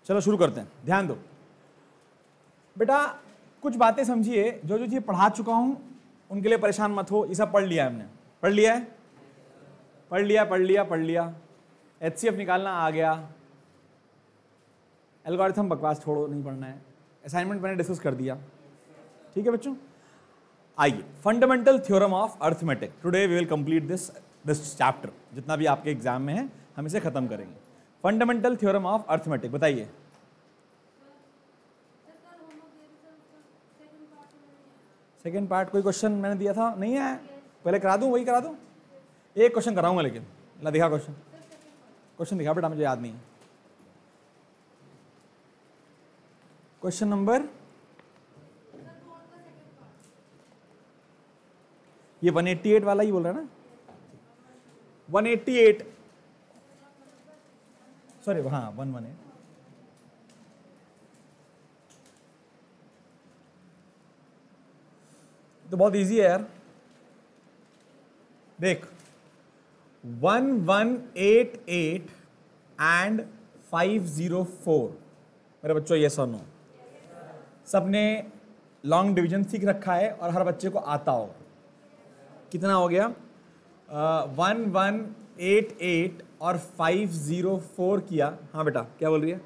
चलो शुरू करते हैं, ध्यान दो बेटा, कुछ बातें समझिए। जो जो चीज़ पढ़ा चुका हूं उनके लिए परेशान मत हो। ये सब पढ़ लिया है हमने, पढ़ लिया है, पढ़ लिया। HCF निकालना आ गया, एल्गोरिथम बकवास छोड़ो, नहीं पढ़ना है। असाइनमेंट मैंने डिस्कस कर दिया, ठीक है बच्चों। आइए, fundamental theorem of arithmetic, today we will complete this chapter. जितना भी आपके एग्जाम में है हम इसे खत्म करेंगे। फंडामेंटल थ्योरम ऑफ अर्थमेटिक, बताइए। सेकेंड पार्ट कोई क्वेश्चन मैंने दिया था, नहीं है? पहले करा दूं, वही करा दूं। एक क्वेश्चन कराऊंगा, लेकिन ला दिखा क्वेश्चन दिखा बेटा, मुझे याद नहीं है। क्वेश्चन नंबर, ये 188 वाला ही बोल रहा है ना? 188, सॉरी हाँ 118। तो बहुत इजी है यार, देख 1188 एंड 504। मेरे बच्चों ये सुनो, सबने लॉन्ग डिवीजन सीख रखा है और हर बच्चे को आता होगा। कितना हो गया? 1188 और 504 किया। हाँ बेटा क्या बोल रही है?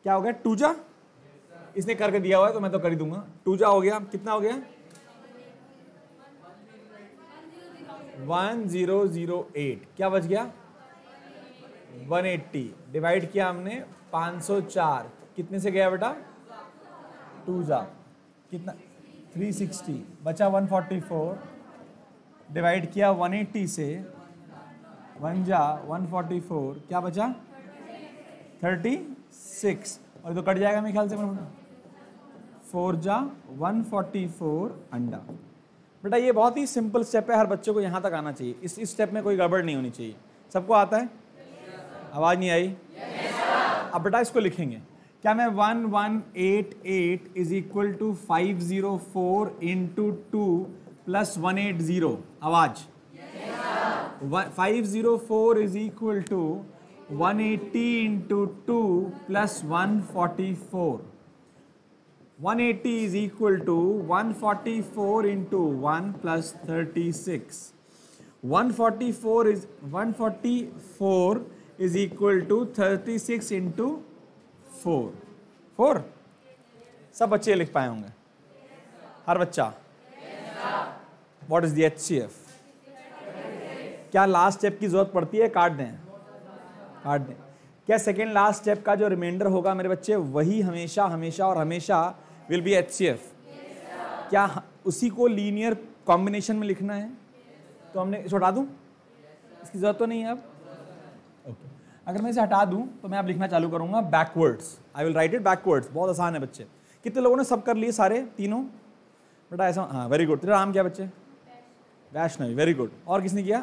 क्या हो गया? टूजा? इसने करके दिया हुआ है तो मैं तो कर ही दूंगा। टूजा हो गया, कितना हो गया? 1008। क्या बच गया? 180। डिवाइड किया हमने 504, कितने से गया बेटा? टूजा कितना? 360, बचा 144। डिवाइड किया 180 से, 1 जा 144, क्या बचा? 36। और तो कट जाएगा मेरे ख्याल से, 4 जा 144 अंडा। बेटा ये बहुत ही सिंपल स्टेप है, हर बच्चे को यहाँ तक आना चाहिए। इस स्टेप में कोई गड़बड़ नहीं होनी चाहिए। सबको आता है? आवाज़ नहीं आई? अब बेटा इसको लिखेंगे क्या? मैं 1188 is equal to 504 into 2 plus 180। आवाज? 504 is equal to 180 into 2 plus 144। 180 is equal to 144 into 1 plus 36. 144 is equal to 36 into 4. 4? सब बच्चे लिख पाए होंगे, हर बच्चा। What is the HCF? क्या लास्ट स्टेप की जरूरत पड़ती है? काट दें। क्या सेकेंड लास्ट स्टेप का जो रिमाइंडर होगा मेरे बच्चे, वही हमेशा हमेशा और हमेशा विल बी HCF? क्या उसी को लीनियर कॉम्बिनेशन में लिखना है? तो हमने इसे हटा दूं, इसकी जरूरत तो नहीं है अब। ओके, अगर मैं इसे हटा दूं तो मैं अब लिखना चालू करूंगा backwards. I will write it backwards. बहुत आसान है बच्चे। कितने लोगों ने सब कर लिए सारे तीनों? बेटा ऐसा, हाँ वेरी गुड। तेरा नाम क्या बच्चे? Vaishnavi, very good. और किसने किया?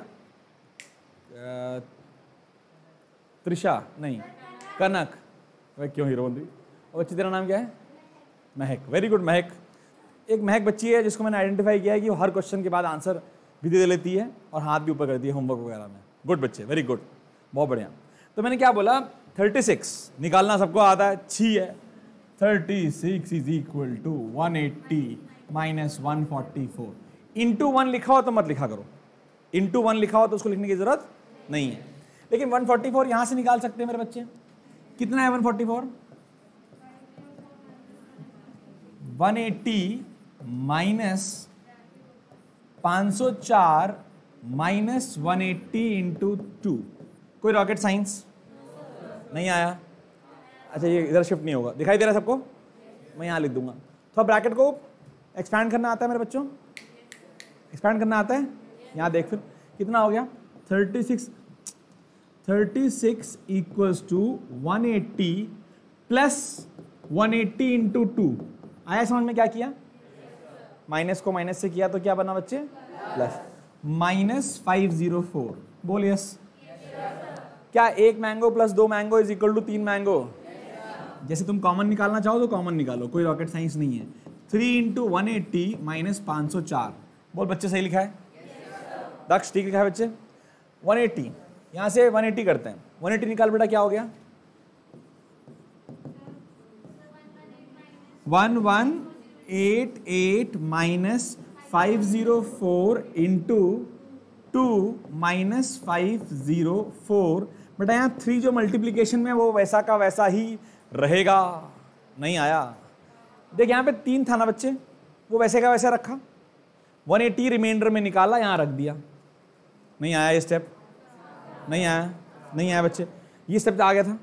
त्रिशा नहीं, कनक। वह क्यों हीरो बंदी? और बच्ची तेरा नाम क्या है? महक, वेरी गुड महक। एक महक बच्ची है जिसको मैंने आइडेंटिफाई किया है कि वो हर क्वेश्चन के बाद आंसर भी दे लेती है और हाथ भी ऊपर करती है होमवर्क वगैरह में। गुड बच्चे, वेरी गुड, बहुत बढ़िया। तो मैंने क्या बोला? 36 निकालना सबको आता है, छी है। 36 is equal to 180 minus 144। Into 1 लिखा हो तो मत लिखा करो, इंटू 1 लिखा हो तो उसको लिखने की जरूरत नहीं है। लेकिन 144 यहां से निकाल सकते हैं मेरे बच्चे। कितना है 144? 180 माइनस 504 माइनस 180 इंटू 2। कोई रॉकेट साइंस नहीं आया? अच्छा ये इधर शिफ्ट नहीं होगा, दिखाई दे रहा है सबको? मैं यहाँ लिख दूंगा। तो ब्रैकेट को एक्सपैंड करना आता है मेरे बच्चों? एक्सपैंड करना आता है? यहाँ देख फिर कितना हो गया? 36 इक्वल्स टू 180 प्लस 180 इंटू 2। आया समझ में? क्या किया? माइनस को माइनस से किया तो क्या बना बच्चे? प्लस। माइनस 504। बोल यस। क्या एक mango plus 2 mango is equal to 3 mango? जैसे तुम कॉमन निकालना चाहो तो कॉमन निकालो, कोई रॉकेट साइंस नहीं है। 3 इंटू 180 माइनस 504। बोल बच्चे सही लिखा है? दक्ष ठीक लिखा है बच्चे? 180 यहां से 180 करते हैं, 180 निकाल बेटा, क्या हो गया 1188 माइनस 504 इंटू 2 माइनस 504। बेटा यहाँ 3 जो मल्टीप्लीकेशन में वो वैसा का वैसा ही रहेगा, नहीं आया। देख यहाँ पे 3 था ना बच्चे, वो वैसे का वैसा रखा, 180 रिमाइंडर में निकाला, यहाँ रख दिया, नहीं आया ये स्टेप, नहीं आया बच्चे, ये स्टेप आ गया था।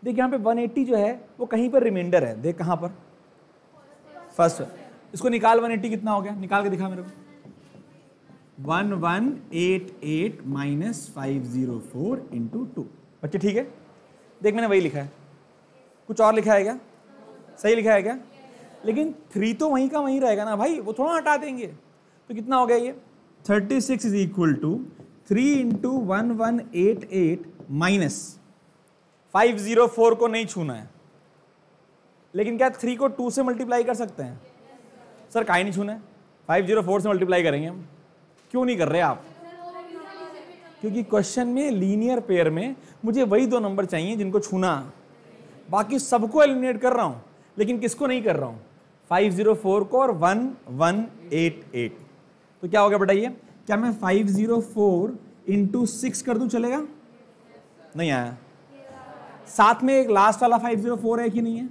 देख यहाँ पे 180 जो है वो कहीं पर रिमाइंडर है, देख कहाँ पर, फर्स्ट, इसको निकाल, 180 कितना हो गया, निकाल के दिखा मेरे को। 1188 माइनस 504 इंटू 2। बच्चे ठीक है, देख मैंने वही लिखा है, कुछ और लिखा है क्या, सही लिखा है क्या, लेकिन 3 तो वहीं का वहीं रहेगा ना भाई, वो थोड़ा हटा देंगे, तो कितना हो गया ये 36 is equal to 3 into 1188 minus 504 को नहीं छूना है, लेकिन क्या 3 को 2 से मल्टीप्लाई कर सकते हैं, सर काहे नहीं छूना है, 504 से मल्टीप्लाई करेंगे हम, क्यों नहीं कर रहे आप, क्योंकि क्वेश्चन में लीनियर पेयर में मुझे वही 2 नंबर चाहिए जिनको छूना, बाकी सबको एलिमिनेट कर रहा हूं, लेकिन किसको नहीं कर रहा हूं, 504 को और 1188। तो क्या हो गया बेटा, ये क्या मैं 504 इंटू 6 कर दूं, चलेगा, नहीं आया, साथ में एक लास्ट वाला 504 है कि नहीं है,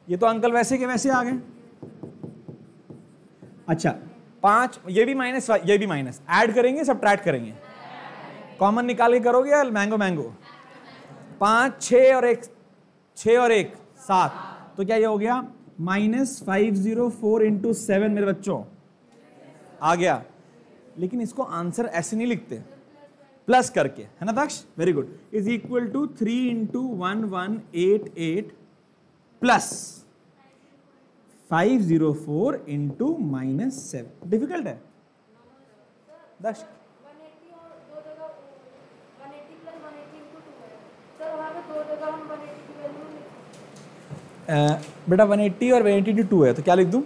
ये तो अंकल वैसे के वैसे आ गए। अच्छा 5, ये भी माइनस, ये भी माइनस, ऐड करेंगे सब्ट्रैक्ट करेंगे, कॉमन निकाल के करोगे या मैंगो 5 6 और 1 7, तो क्या ये हो गया माइनस 504 इंटू 7 मेरे बच्चों आ गया, लेकिन इसको आंसर ऐसे नहीं लिखते, प्लस करके, है ना Daksh, very good, is equal to 3 into 1188 plus 504 into minus 7। Difficult है दक्ष, बेटा 180 और 182 है, तो क्या लिख दूं,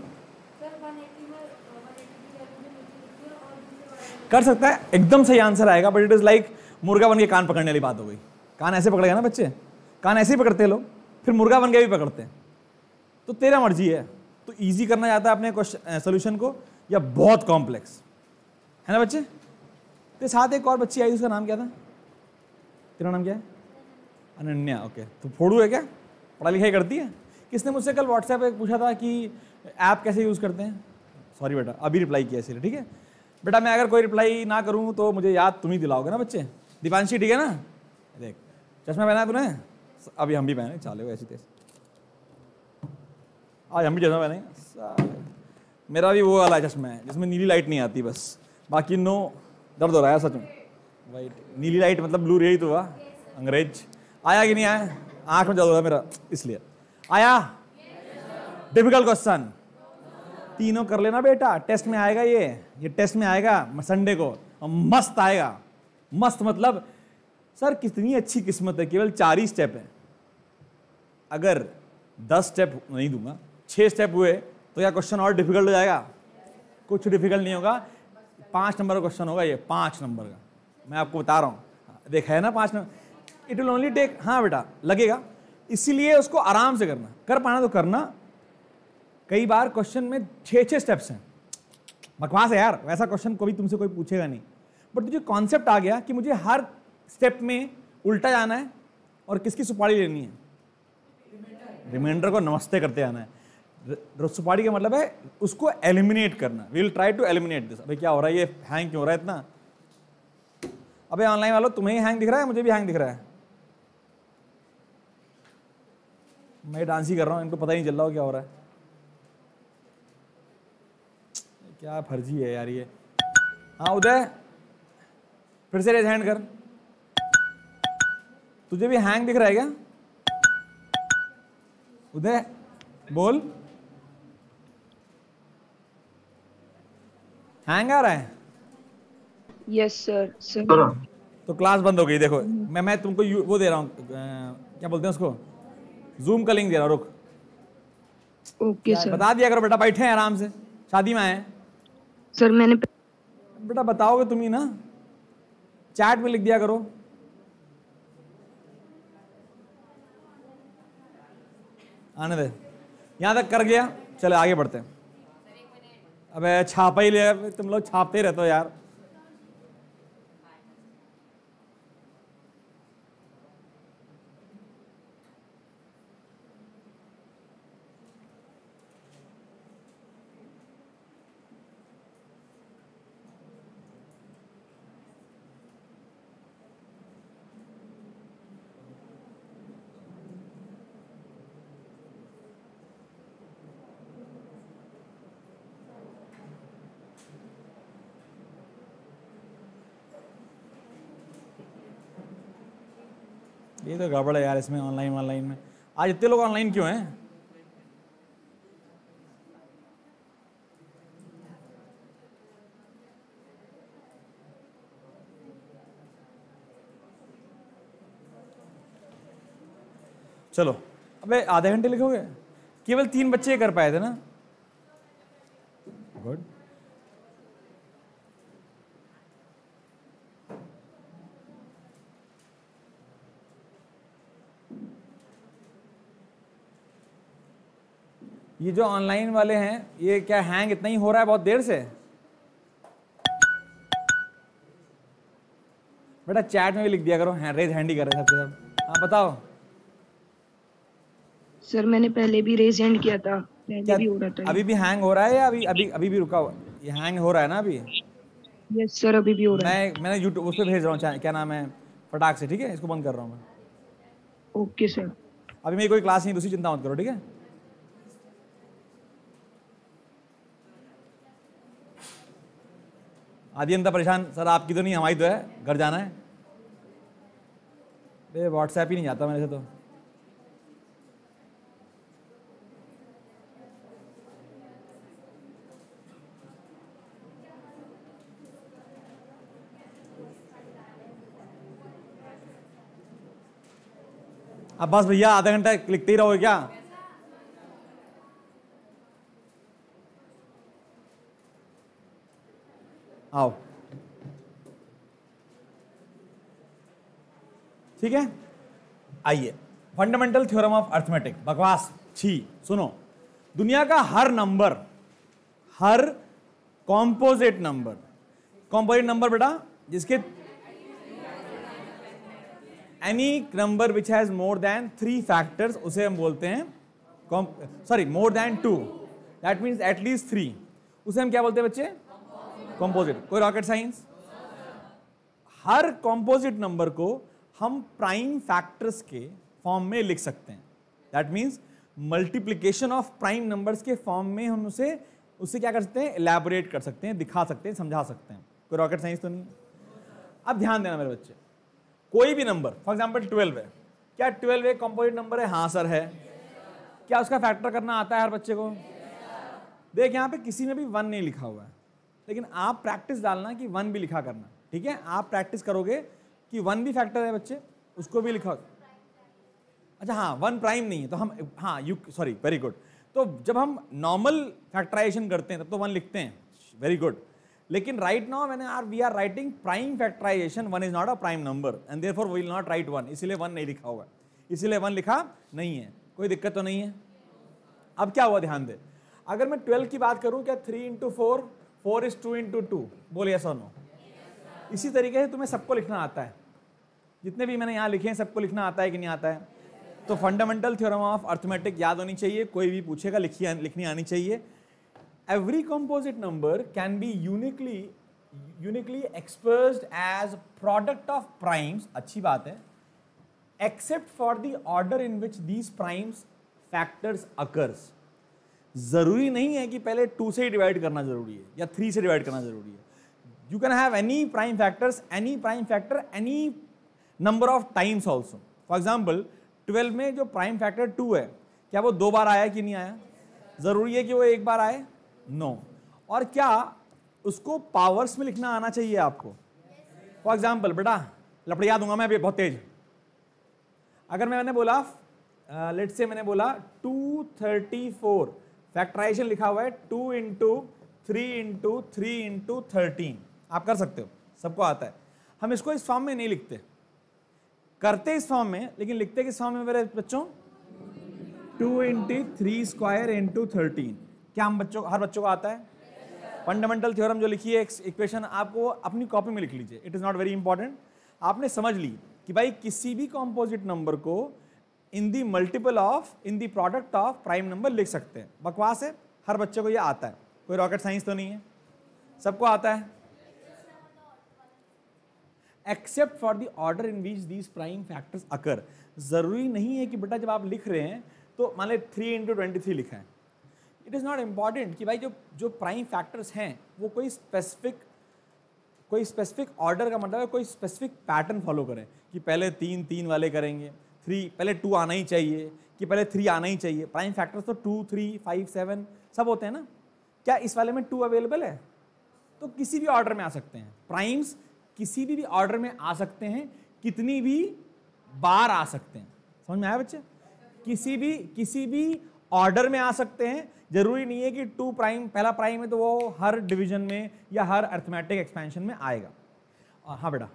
कर सकता है, एकदम सही आंसर आएगा, बट इट इज लाइक मुर्गा बन के कान पकड़ने वाली बात हो गई, कान ऐसे पकड़ेगा ना बच्चे, कान ऐसे ही पकड़ते हैं लोग, फिर मुर्गा बन के भी पकड़ते हैं, तो तेरा मर्जी है, तो इजी करना चाहता है अपने क्वेश्चन सोल्यूशन को या बहुत कॉम्प्लेक्स, है ना बच्चे। तो साथ एक और बच्ची आई, उसका नाम क्या था, तेरा नाम क्या है, अनन्या, ओके, तो फोड़ू है क्या, पढ़ाई लिखाई करती है, किसने मुझसे कल व्हाट्सएप पे पूछा था कि ऐप कैसे यूज़ करते हैं, सॉरी बेटा अभी रिप्लाई किया इसलिए, ठीक है बेटा, मैं अगर कोई रिप्लाई ना करूं तो मुझे याद तुम ही दिलाओगे ना बच्चे, दीपांशी ठीक है ना, देख चश्मा पहना है तूने, अभी हम भी पहने, चाले ऐसी तेज, आज हम भी चश्मा पहनेंगे, मेरा भी वो वाला चश्मा है जिसमें नीली लाइट नहीं आती बस, बाकी नो, दर्द हो रहा है सच में, वाइट नीली लाइट मतलब ब्लू रे ही तो हुआ, अंग्रेज आया कि नहीं आया, आंख में दर्द हो रहा है मेरा इसलिए, आया डिफिकल्ट क्वेश्चन, तीनों कर लेना बेटा, टेस्ट में आएगा, ये टेस्ट में आएगा संडे को, मस्त आएगा, मस्त मतलब सर कितनी अच्छी किस्मत है, केवल 4 ही स्टेप है, अगर 10 स्टेप नहीं दूंगा, 6 स्टेप हुए तो क्या क्वेश्चन और डिफिकल्ट हो जाएगा, कुछ डिफिकल्ट नहीं होगा, 5 नंबर का क्वेश्चन होगा ये, 5 नंबर का, मैं आपको बता रहा हूं, देखा है ना 5 number, it will only take, हाँ बेटा लगेगा, इसीलिए उसको आराम से करना, कर पाना तो करना, कई बार क्वेश्चन में 6 स्टेप्स हैं, बकवास है यार, वैसा क्वेश्चन कभी तुमसे कोई पूछेगा नहीं, बट तुझे कॉन्सेप्ट आ गया कि मुझे हर स्टेप में उल्टा जाना है और किसकी सुपारी लेनी है, रिमाइंडर को नमस्ते करते आना है, सुपारी का मतलब है उसको एलिमिनेट करना, we will try to eliminate this. अबे क्या हो रहा है, ये हैंग क्यों हो रहा है इतना, अबे ऑनलाइन वालों तुम्हें हैंग दिख रहा है, मुझे भी हैंग दिख रहा है, मैं डांस ही कर रहा हूँ, इनको पता ही नहीं चल रहा हो क्या हो रहा है, क्या फर्जी है यार ये। हाँ उदय फिर से रेज हैंड कर, तुझे भी हैंग दिख रहा है क्या उदय, बोल, हैंग आ रहा है, यस सर, सर तो क्लास बंद हो गई, देखो मैं तुमको वो दे रहा हूँ, क्या बोलते हैं उसको, जूम का लिंक दे रहा हूँ, रुक, ओके सर, बता दिया करो बेटा, बैठे हैं आराम से, शादी में आए सर मैंने बेटा, बताओगे तुम ही ना, चैट में लिख दिया करो। आने दे, यहां तक कर गया, चले आगे बढ़ते हैं। अबे छापा ही ले, तुम लोग छापते ही रहते हो यार। ये तो गड़बड़ है यार इसमें, ऑनलाइन में। आज इतने लोग ऑनलाइन क्यों हैं? चलो, अबे आधे घंटे लिखोगे? केवल 3 बच्चे कर पाए थे ना? गुड। ये जो ऑनलाइन वाले हैं, ये क्या हैंग इतना ही हो रहा है बहुत देर से? बेटा चैट में भी लिख दिया करो, रेज हैंड ही कर रहे सबके सब। हाँ बताओ। सर मैंने पहले भी रेज हैंड किया था, पहले भी हो रहा था। अभी भी हैंग हो रहा है या अभी भी रुका हुआ? ये हैंग हो रहा है ना अभी? यस सर, अभी भी हो रहा है। मैंने यूट्यूब उस पर भेज रहा हूँ, क्या नाम है, फटाक से, ठीक है? इसको बंद कर रहा हूँ मैं। Okay sir. अभी मेरी कोई क्लास नहीं, दूसरी चिंता मत करो, ठीक है? आदि अंत परेशान, सर आपकी तो नहीं हमारी तो है, घर जाना है। अरे व्हाट्सएप ही नहीं जाता मेरे से तो। अब बस भैया, आधा घंटा लिखते ही रहोगे क्या? आओ, ठीक है? आइए, फंडामेंटल थ्योरम ऑफ अर्थमेटिक। बकवास छी। सुनो, दुनिया का हर नंबर, हर कॉम्पोजिट नंबर बेटा, जिसके any number which has more than 3 factors, उसे हम बोलते हैं more than 2, that means at least 3, उसे हम क्या बोलते हैं बच्चे? कॉम्पोजिट। कोई रॉकेट साइंस? हर कॉम्पोजिट नंबर को हम प्राइम फैक्टर्स के फॉर्म में लिख सकते हैं। That means multiplication of prime numbers के फॉर्म में हम उसे क्या कर सकते हैं? इलैबोरेट कर सकते हैं, दिखा सकते हैं, समझा सकते हैं। कोई रॉकेट साइंस तो नहीं? अब ध्यान देना मेरे बच्चे, कोई भी नंबर, फॉर एग्जाम्पल 12 है, क्या 12 एक कॉम्पोजिट नंबर है? हाँ सर है। क्या उसका फैक्टर करना आता है हर बच्चे को? देख यहाँ पे किसी में भी 1 नहीं लिखा हुआ है, लेकिन आप प्रैक्टिस डालना कि 1 भी लिखा करना, ठीक है? आप प्रैक्टिस करोगे कि 1 भी फैक्टर है बच्चे, उसको भी लिखा। अच्छा हाँ, 1 प्राइम नहीं है तो हम, हाँ सॉरी, वेरी गुड। तो जब हम नॉर्मल फैक्टराइजेशन करते हैं तब तो 1 लिखते हैं, वेरी गुड। लेकिन right now when we are writing prime factorization, 1 is not a prime number and therefore we will not write 1, इसीलिए 1 नहीं लिखा हुआ है, इसीलिए 1 लिखा नहीं है। कोई दिक्कत तो नहीं है? अब क्या हुआ ध्यान दे, अगर मैं 12 की बात करूं, क्या 3 इंटू 4, 4 इज 2 इंटू 2, बोलिए यस और नो? इसी तरीके से तुम्हें सबको लिखना आता है, जितने भी मैंने यहाँ लिखे हैं सबको लिखना आता है कि नहीं आता है? तो फंडामेंटल थ्योरम ऑफ अर्थमेटिक याद होनी चाहिए, कोई भी पूछेगा लिखनी आनी चाहिए। Every composite number can be uniquely expressed as product of primes, अच्छी बात है, except for the order in which these primes factors occurs। जरूरी नहीं है कि पहले 2 से डिवाइड करना जरूरी है या 3 से डिवाइड करना जरूरी है। You can have any prime factor any number of times also। For example 12 में जो प्राइम फैक्टर 2 है, क्या वो 2 बार आया कि नहीं आया? जरूरी है कि वो 1 बार आए? नो। और क्या उसको पावर्स में लिखना आना चाहिए आपको? फॉर एग्जाम्पल बेटा, लपड़िया दूंगा मैं अभी बहुत तेज। अगर मैंने बोला लेट्स से मैंने बोला 234, फैक्टराइजेशन लिखा हुआ है 2 इंटू 3 इंटू 3 इंटू 13, आप कर सकते हो, सबको आता है। हम इसको इस फॉर्म में नहीं लिखते, करते इस फॉर्म में, लेकिन लिखते किस फॉर्म में मेरे बच्चों? 2 इंटू 3 स्क्वायर इंटू 13। क्या हम बच्चों, हर बच्चों को आता है? फंडामेंटल थ्योरम जो लिखी है इक्वेशन, आपको अपनी कॉपी में लिख लीजिए, it is not very important. आपने समझ ली कि भाई किसी भी कॉम्पोजिट नंबर को in the multiple of, in the product of prime number लिख सकते हैं। बकवास है, हर बच्चे को ये आता है, कोई रॉकेट साइंस तो नहीं है, सबको आता है, except for the order in which these prime factors occur. जरूरी नहीं है कि बेटा जब आप लिख रहे हैं तो मान लो 3 इंटू 23 लिखा है, इट इज नॉट इंपॉर्टेंट कि भाई जो प्राइम फैक्टर्स हैं वो कोई स्पेसिफिक ऑर्डर का मतलब है कोई स्पेसिफिक पैटर्न फॉलो करें कि पहले 3 वाले करेंगे, 3 पहले 2 आना ही चाहिए, कि पहले 3 आना ही चाहिए। प्राइम फैक्टर्स तो 2, 3, 5, 7 सब होते हैं ना। क्या इस वाले में 2 अवेलेबल है? तो किसी भी ऑर्डर में आ सकते हैं प्राइम्स, किसी भी ऑर्डर में आ सकते हैं, कितनी भी बार आ सकते हैं। समझ में आया बच्चे? किसी भी ऑर्डर में आ सकते हैं, जरूरी नहीं है कि 2 प्राइम पहला प्राइम है तो वो हर डिवीजन में या हर अरिथमेटिक एक्सपेंशन में आएगा। हाँ बेटा,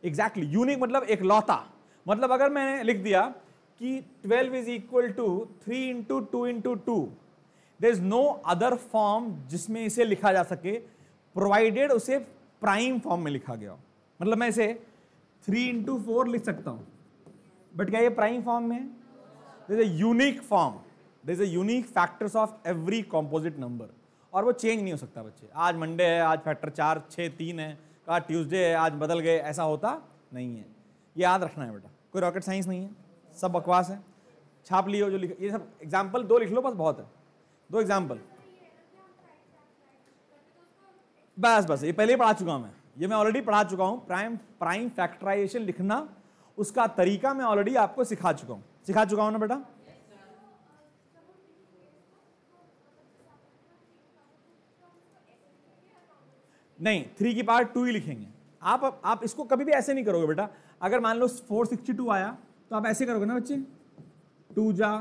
एग्जैक्टली यूनिक मतलब एक लौता, मतलब अगर मैंने लिख दिया कि 12 is equal to 3 into 2 into 2, there is no other form जिसमें इसे लिखा जा सके प्रोवाइडेड उसे प्राइम फॉर्म में लिखा गया हो। मतलब मैं इसे 3 इंटू 4 लिख सकता हूं, बट क्या ये प्राइम फॉर्म में? There is a unique form, there is a unique factors of every composite number, और वो चेंज नहीं हो सकता बच्चे। आज मंडे है, आज फैक्टर 4, 6, 3 है, कहा ट्यूसडे है, आज बदल गए, ऐसा होता नहीं है। ये याद रखना है बेटा, कोई रॉकेट साइंस नहीं है, सब बकवास है। छाप लियो जो लिखा, ये सब एग्जाम्पल 2 लिख लो बस, बहुत है, 2 एग्जाम्पल बस। ये पहले ही पढ़ा चुका हूं ये मैं ऑलरेडी पढ़ा चुका हूं। प्राइम फैक्टराइजेशन लिखना, उसका तरीका मैं ऑलरेडी आपको सिखा चुका हूं ना बेटा? नहीं, 3 की पावर 2 ही लिखेंगे। आप इसको कभी भी ऐसे नहीं करोगे बेटा। अगर मान लो 462 आया तो आप ऐसे करोगे ना बच्चे, 2 जा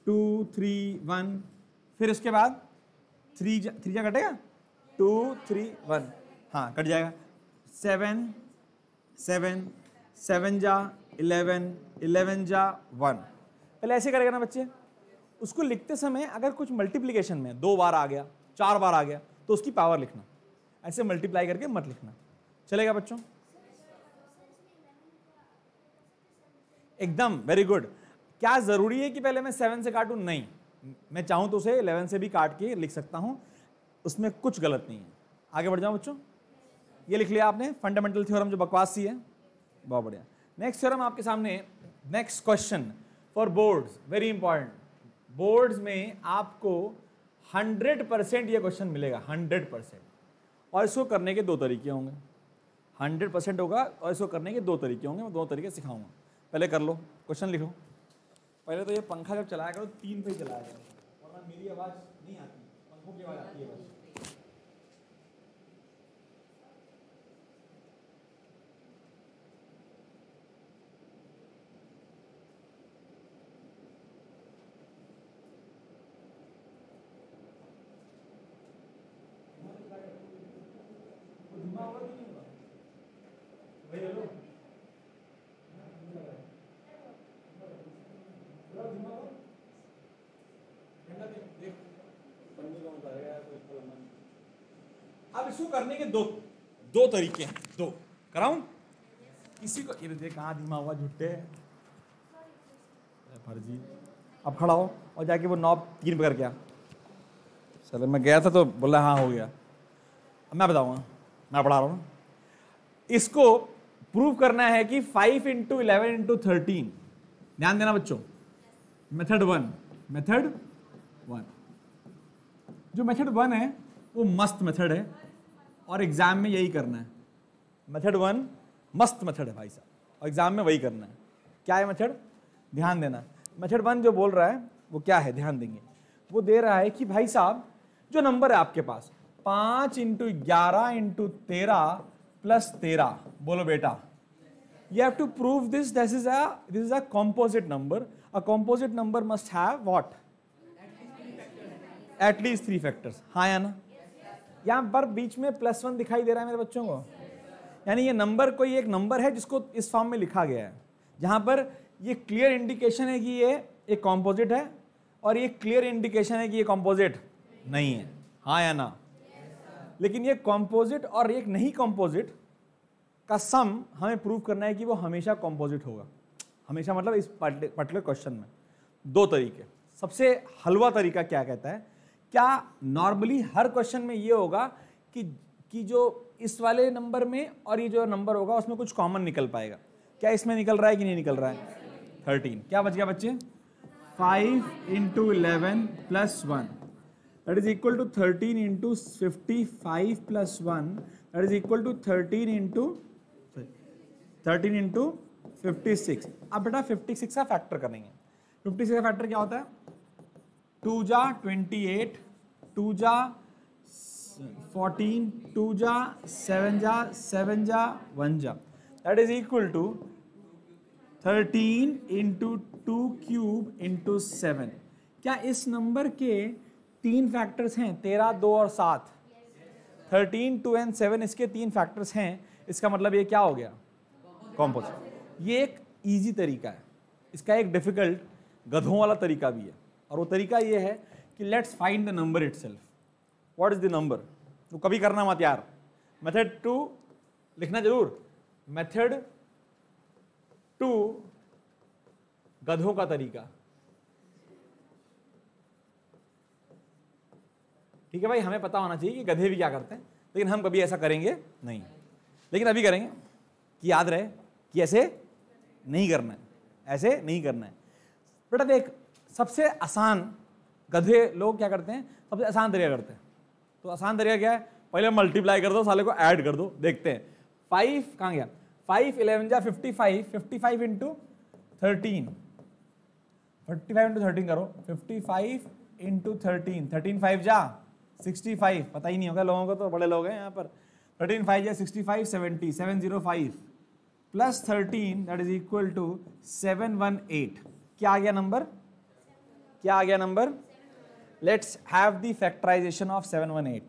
2 3 1, फिर उसके बाद 3 जा कटेगा, 2 3 1, हाँ कट जाएगा। 7 7 7 जा 11 11 जा 1, पहले ऐसे करेगा ना बच्चे। उसको लिखते समय अगर कुछ मल्टीप्लिकेशन में 2 बार आ गया, 4 बार आ गया, तो उसकी पावर लिखना, ऐसे मल्टीप्लाई करके मत लिखना। चलेगा बच्चों? एकदम वेरी गुड। क्या जरूरी है कि पहले मैं 7 से काटूं? नहीं, मैं चाहूं तो उसे 11 से भी काट के लिख सकता हूं, उसमें कुछ गलत नहीं है। आगे बढ़ जाओ बच्चों। ये लिख लिया आपने फंडामेंटल थ्योरम जो बकवास सी है, बहुत बढ़िया। नेक्स्ट थ्योरम आपके सामने, next question for boards, very important. Boards में आपको 100% ये क्वेश्चन मिलेगा, 100%, और इसको करने के 2 तरीके होंगे। 100% होगा और इसको करने के 2 तरीके होंगे, मैं 2 तरीके सिखाऊंगा। पहले कर लो, क्वेश्चन लिखो। पहले तो ये पंखा जब चलाया करो 3 पे ही चलाया करो, वरना मेरी आवाज़ नहीं आती, पंखों की आवाज़ आती है बस। अब इसको करने के दो तरीके हैं, 2 कराऊं? किसी को ये देख कहाँ धीमा हुआ, झुट्टे फर्जी। अब खड़ा हो और जाके वो नॉब 3 पे करके आ। चलो मैं गया था तो बोला हाँ हो गया। अब मैं बताऊंगा, मैं पढ़ा रहा हूँ। इसको प्रूव करना है कि 5 इंटू 11 इंटू 13, ध्यान देना बच्चों। मेथड 1 जो मेथड 1 है वो मस्त मेथड है और एग्जाम में यही करना है। मेथड 1 मस्त मेथड है भाई साहब, और एग्जाम में वही करना है। क्या है मेथड? ध्यान देना। मेथड 1 जो बोल रहा है वो क्या है, ध्यान देंगे। वो दे रहा है कि भाई साहब जो नंबर है आपके पास 5 इंटू 11 इंटू 13 प्लस 13, बोलो बेटा, you have to prove this is a composite number. A composite number must have what? At least 3 factors. हाँ या ना? यहाँ पर बीच में +1 दिखाई दे रहा है मेरे बच्चों को, यानी ये नंबर कोई एक नंबर है जिसको इस फॉर्म में लिखा गया है, जहाँ पर ये क्लियर इंडिकेशन है कि ये एक कॉम्पोजिट है और ये क्लियर इंडिकेशन है कि ये कॉम्पोजिट नहीं है, हाँ या ना। लेकिन ये कॉम्पोजिट और एक नहीं कॉम्पोजिट का सम हमें प्रूव करना है कि वो हमेशा कॉम्पोजिट होगा, हमेशा मतलब इस पर्टिकुलर क्वेश्चन में। दो तरीके, सबसे हलवा तरीका क्या कहता है, क्या नॉर्मली हर क्वेश्चन में ये होगा कि जो इस वाले नंबर में और ये जो नंबर होगा उसमें कुछ कॉमन निकल पाएगा, क्या इसमें निकल रहा है कि नहीं निकल रहा है? 13, क्या बच गया बच्चे? 5 × 11 + 1 that is equal to 13 × 55 + 1 that is equal to 13 × 56। अब बेटा 56 का फैक्टर करेंगे। 56 का फैक्टर क्या होता है? 2 जा 28, 2 जा 14, 2 जा 7 जा 7 जा 1 जा that is equal to 13 × 2³ × 7। क्या इस नंबर के 3 फैक्टर्स हैं? 13, 2 और 7। 13, 2 और 7 इसके 3 फैक्टर्स हैं। इसका मतलब ये क्या हो गया? कॉम्पोजिट। ये एक इजी तरीका है, इसका एक डिफिकल्ट गधों वाला तरीका भी है, और वो तरीका ये है कि let's find the number itself. What is the number? तो कभी करना मत यार, मेथड 2 लिखना जरूर, मेथड 2 गधों का तरीका। ठीक है भाई, हमें पता होना चाहिए कि गधे भी क्या करते हैं, लेकिन हम कभी ऐसा करेंगे नहीं। लेकिन अभी करेंगे कि याद रहे कि ऐसे नहीं करना है, ऐसे नहीं करना है। बेटा देख, सबसे आसान गधे लोग क्या करते हैं, सबसे आसान तरीका करते हैं। तो आसान तरीका क्या है? पहले मल्टीप्लाई कर दो, साले को ऐड कर दो, देखते हैं। 5 कहाँ गया? 5 11 जा 55, 55 × 13, 55 × 13 करो, 55 × 13, 13 5 जा 65, पता ही नहीं होगा लोगों को, तो बड़े लोग हैं यहाँ पर। 13 5 जा 65, 70, 705 + 13 that is equal to 718। क्या आ गया नंबर? क्या आ गया number? Let's have the factorization of 718।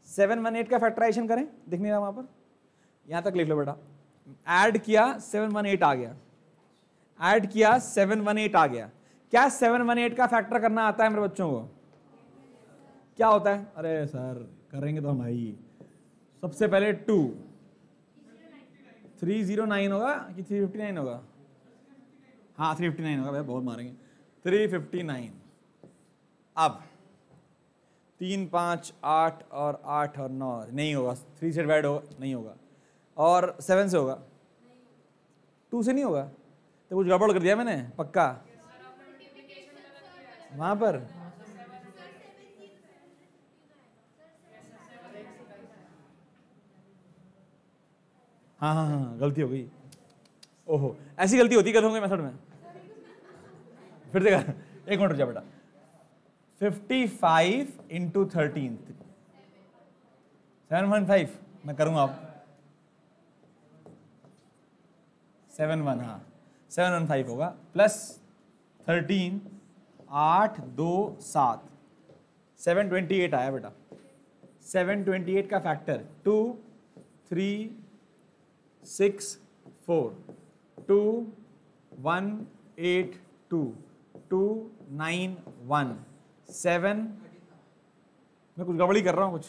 718 का फैक्टराइजेशन करें, दिख नहीं रहा वहां पर, यहां तक लिख लो बेटा। ऐड किया 718 आ गया, ऐड किया 718 आ गया। क्या 718 का फैक्टर करना आता है मेरे बच्चों को? क्या होता है? अरे सर करेंगे तो हम भाई। सबसे पहले 2, 309 होगा कि 359 होगा? हाँ 359 होगा भाई, बहुत मारेंगे। 359। अब 3 5 8 और 8 और 9 नहीं होगा, 3 से डिवाइड होगा नहीं होगा, और 7 से होगा, 2 से नहीं होगा। तो कुछ गड़बड़ कर दिया मैंने पक्का वहां पर। हाँ हाँ हाँ गलती हो गई। ओहो, ऐसी गलती होती है गधों के मेथड में। फिर देखा, एक मिनट रुक जा बेटा। 55 × 13, 715 मैं करूंगा अब। 71, हाँ 715 होगा, प्लस 13 8 2 7 728 आया बेटा। 728 का फैक्टर 2 3 6 4 2 1 8 2 2 9 1 7। मैं कुछ गड़बड़ी कर रहा हूँ कुछ।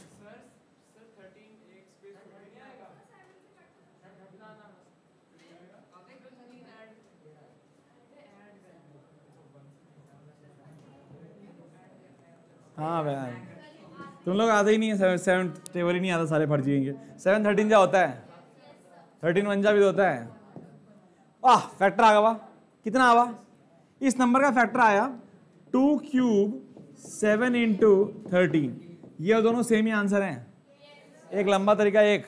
हाँ भाई तुम लोग आते ही नहीं है, 7 टेबल ही नहीं आता, सारे फट जाएंगे। 7 13 जा होता है, 13 1 जा भी होता है। वाह फैक्टर आ गया, कितना आवा? इस नंबर का फैक्टर आया 2³ 7 × 13। ये दोनों सेम ही आंसर हैं, एक लंबा तरीका एक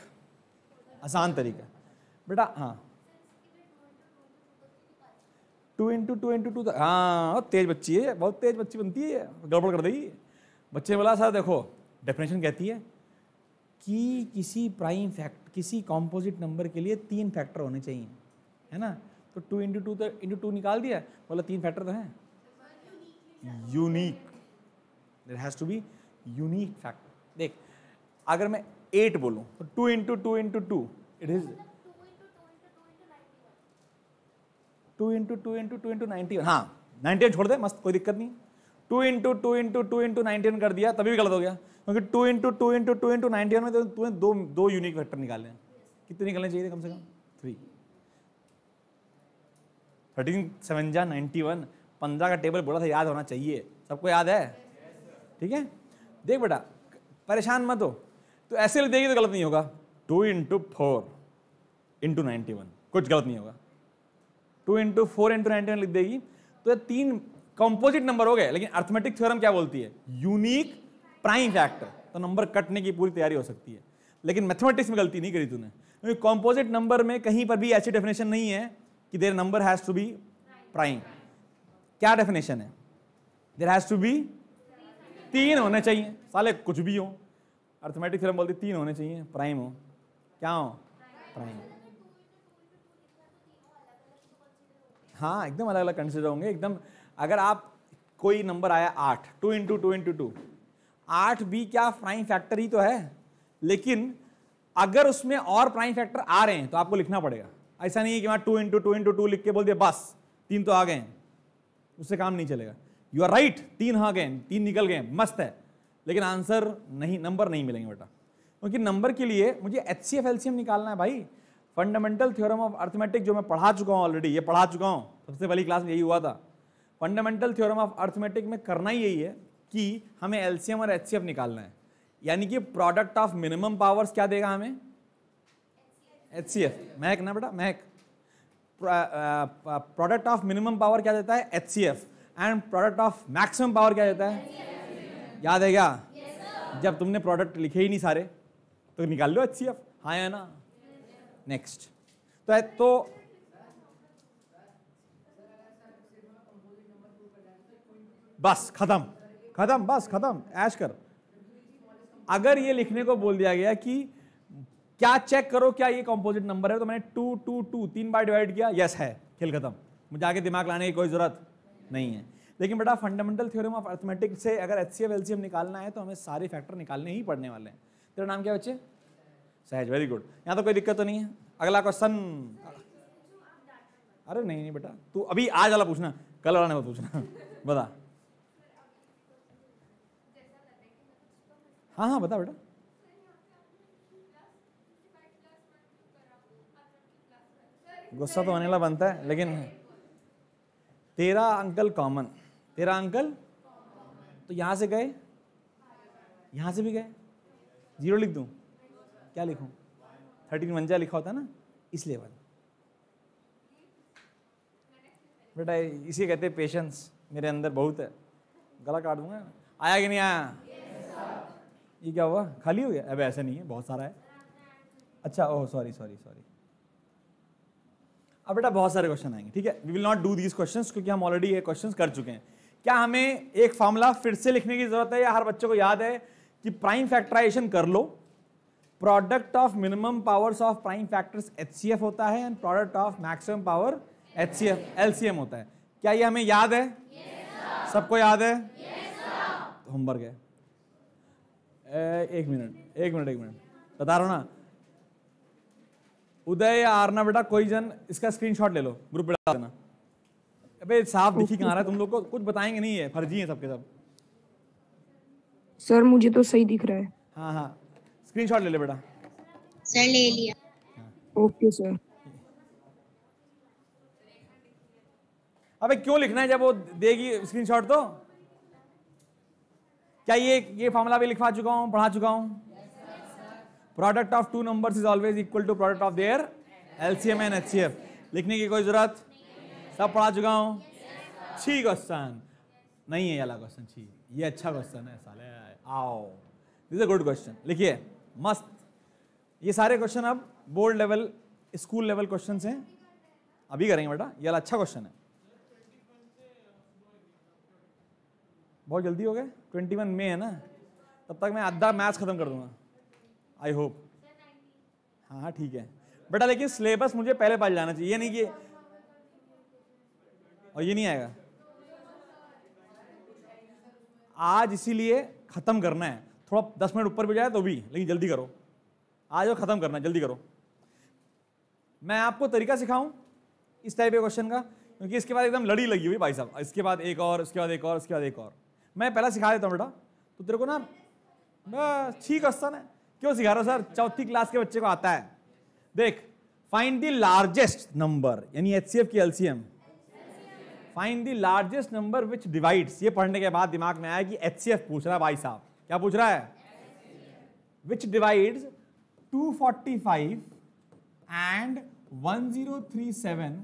आसान तरीका बेटा। हाँ 2 × 2 × 2, हाँ तेज बच्ची है, बहुत तेज बच्ची बनती है, गड़बड़ कर देगी। बच्चे ने बोला सर देखो डेफिनेशन कहती है कि किसी कॉम्पोजिट नंबर के लिए 3 फैक्टर होने चाहिए, है ना? तो 2 × 2 निकाल दिया, बोला 3 फैक्टर तो हैं। Unique, there has to be unique factor. देख अगर मैं 8 बोलूं तो 2 into 2 into 2 it is 2 into 2 into 2 into 91। हाँ 91 छोड़ दे, मस्त, कोई दिक्कत नहीं। 2 इंटू 2 इंटू 2 इंटू 91 कर दिया तभी भी गलत हो गया, क्योंकि 2 इंटू 2 इंटू 2 इंटू 91 में तो तुम्हें दो यूनिक वेक्टर निकालने हैं। कितने निकलने चाहिए कम से कम? 3। 13 7 जा 91, 15 का टेबल बोला था, याद होना चाहिए, सबको याद है? ठीक है, देख बेटा परेशान मत हो, तो ऐसे लिख देगी तो गलत नहीं होगा। 2 इंटू 4 इंटू 91 कुछ गलत नहीं होगा। 2 इंटू 4 इंटू 91 लिख देगी तो ये 3 कंपोजिट नंबर हो गए। लेकिन अर्थमेटिक थ्योरम क्या बोलती है? यूनिक प्राइम फैक्टर, तो नंबर कटने की पूरी तैयारी हो सकती है। लेकिन मैथमेटिक्स में गलती नहीं करी तूने, क्योंकि कंपोजिट नंबर में कहीं पर भी ऐसी डेफिनेशन नहीं है कि their number has to be prime. क्या डेफिनेशन है? देयर हैज टू बी 3 होने चाहिए, साले कुछ भी हो। अर्थमेटिक थ्योरम बोलती 3 होने चाहिए, प्राइम हो। क्या हो? प्राइम। हाँ एकदम अलग अलग कंसिडर होंगे एकदम। अगर आप कोई नंबर आया 8, 2 इंटू 2 इंटू 2, 8 भी क्या प्राइम फैक्टर ही तो है, लेकिन अगर उसमें और प्राइम फैक्टर आ रहे हैं तो आपको लिखना पड़ेगा। ऐसा नहीं है कि वहां 2 इंटू 2 इंटू 2 लिख के बोल दिया बस 3 तो आ गए हैं, उससे काम नहीं चलेगा। यू आर राइट, 3 आ गए, 3 निकल गए, मस्त है, लेकिन आंसर नहीं, नंबर नहीं मिलेंगे बेटा, क्योंकि नंबर के लिए मुझे HCF LCM निकालना है भाई। फंडामेंटल थ्योरम ऑफ अर्थमेटिक जो मैं पढ़ा चुका हूं ऑलरेडी, ये पढ़ा चुका हूं, सबसे पहली क्लास में यही हुआ था। फंडामेंटल थ्योरम ऑफ अर्थमेटिक में करना ही यही है कि हमें LCM और HCF निकालना है, यानी कि प्रोडक्ट ऑफ मिनिमम पावर्स क्या देगा हमें? HCF। महक ना बेटा, महक। प्रोडक्ट ऑफ मिनिमम पावर क्या देता है? HCF। And product of maximum power क्या देता है? याद है क्या? जब तुमने प्रोडक्ट लिखे ही नहीं सारे तो निकाल लो HCF, हाँ या ना? नेक्स्ट तो बस खत्म खत्म, बस खत्म, ऐश कर। अगर ये लिखने को बोल दिया गया कि क्या चेक करो क्या ये कंपोजिट नंबर है, तो मैंने 2 2 2 3 बार डिवाइड किया, यस है, खेल खत्म, मुझे आगे दिमाग लाने की कोई जरूरत नहीं है। लेकिन बेटा फंडामेंटल थ्योरम ऑफ अर्थमेटिक से अगर HCF LCM निकालना है तो हमें सारे फैक्टर निकालने ही पड़ने वाले हैं। तेरा नाम क्या बच्चे? सहज, वेरी गुड। यहाँ तो कोई दिक्कत तो नहीं है। अगला क्वेश्चन। अरे नहीं नहीं बेटा, तू अभी आज वाला पूछना, कल वाला नहीं पूछना। बता। हाँ हाँ बता बेटा। गुस्सा तो आने वाला बनता है, लेकिन तेरा अंकल कॉमन, तेरा अंकल तो यहां से गए, यहां से भी गए, 0 लिख दूं? क्या लिखूं? 13 मंजा लिखा होता है ना, इसलिए बन बेटा, इसी कहते हैं पेशेंस, मेरे अंदर बहुत है। गला काट दूंगा। आया कि नहीं आया? ये क्या हुआ, खाली हो गया? अब ऐसा नहीं है, बहुत सारा है। अच्छा, ओह सॉरी सॉरी सॉरी। अब बेटा बहुत सारे क्वेश्चन आएंगे, ठीक है। We will not do these questions क्योंकि हम ऑलरेडी ये क्वेश्चंस कर चुके हैं। क्या हमें एक फॉर्मूला फिर से लिखने की जरूरत है, या हर बच्चे को याद है कि प्राइम फैक्टराइजेशन कर लो, product of minimum powers of prime factors HCF होता है and product of maximum power HCF LCM होता है। क्या ये हमें याद है? सबको याद है? होमवर्क है। एक मिनट बता रहा हूं ना। उदय या आरना बेटा कोई जन इसका स्क्रीनशॉट ले लो, ग्रुप पे डाल देना। अबे साफ दिखी कहाँ रहा है, तुम लोग को कुछ बताएंगे नहीं है, फर्जी है सबके सब। सर मुझे तो सही दिख रहा है। हाँ हाँ स्क्रीनशॉट ले ले बेटा। सर ले लिया। Okay sir. अबे क्यों लिखना है जब वो देगी स्क्रीनशॉट तो? क्या ये फॉर्मूला भी लिखवा चुका हूं, पढ़ा चुका हूं? Product of two numbers is always equal to product of their LCM and HCF। लिखने की कोई जरूरत? सब पढ़ा चुका हूं। छी क्वेश्चन नहीं है ये वाला क्वेश्चन, छी, ये अच्छा क्वेश्चन है साले। आओ this is a good question, लिखिए मस्त। ये सारे क्वेश्चन अब board level, school level question हैं, अभी करेंगे बेटा। ये वाला अच्छा क्वेश्चन है, बहुत जल्दी हो गए। 21 में है ना, तब तक मैं आधा मैथ्स खत्म कर दूंगा, आई होप। हाँ हाँ ठीक है बेटा, लेकिन सिलेबस मुझे पहले पढ़ जाना चाहिए, ये नहीं कि और ये नहीं आएगा आज, इसीलिए खत्म करना है। थोड़ा 10 मिनट ऊपर भी जाए तो भी, लेकिन जल्दी करो, आज खत्म करना, जल्दी करो। मैं आपको तरीका सिखाऊं इस टाइप के क्वेश्चन का, क्योंकि इसके बाद एकदम लड़ी लगी हुई भाई साहब, इसके बाद एक और, इसके बाद एक और, इसके बाद एक और। मैं पहला सिखा देता हूं बेटा, तो तेरे को ना ठीक क्वेश्चन है, क्यों सिखा रहा हूं सर, चौथी क्लास के बच्चे को आता है। देख, फाइंड द लार्जेस्ट नंबर, यानी एचसीएफ की LCM. Find the largest number which divides, ये पढ़ने के बाद दिमाग में आया कि एचसीएफ पूछ रहा है भाई साहब, क्या पूछ रहा है, विच divides 245 and 1037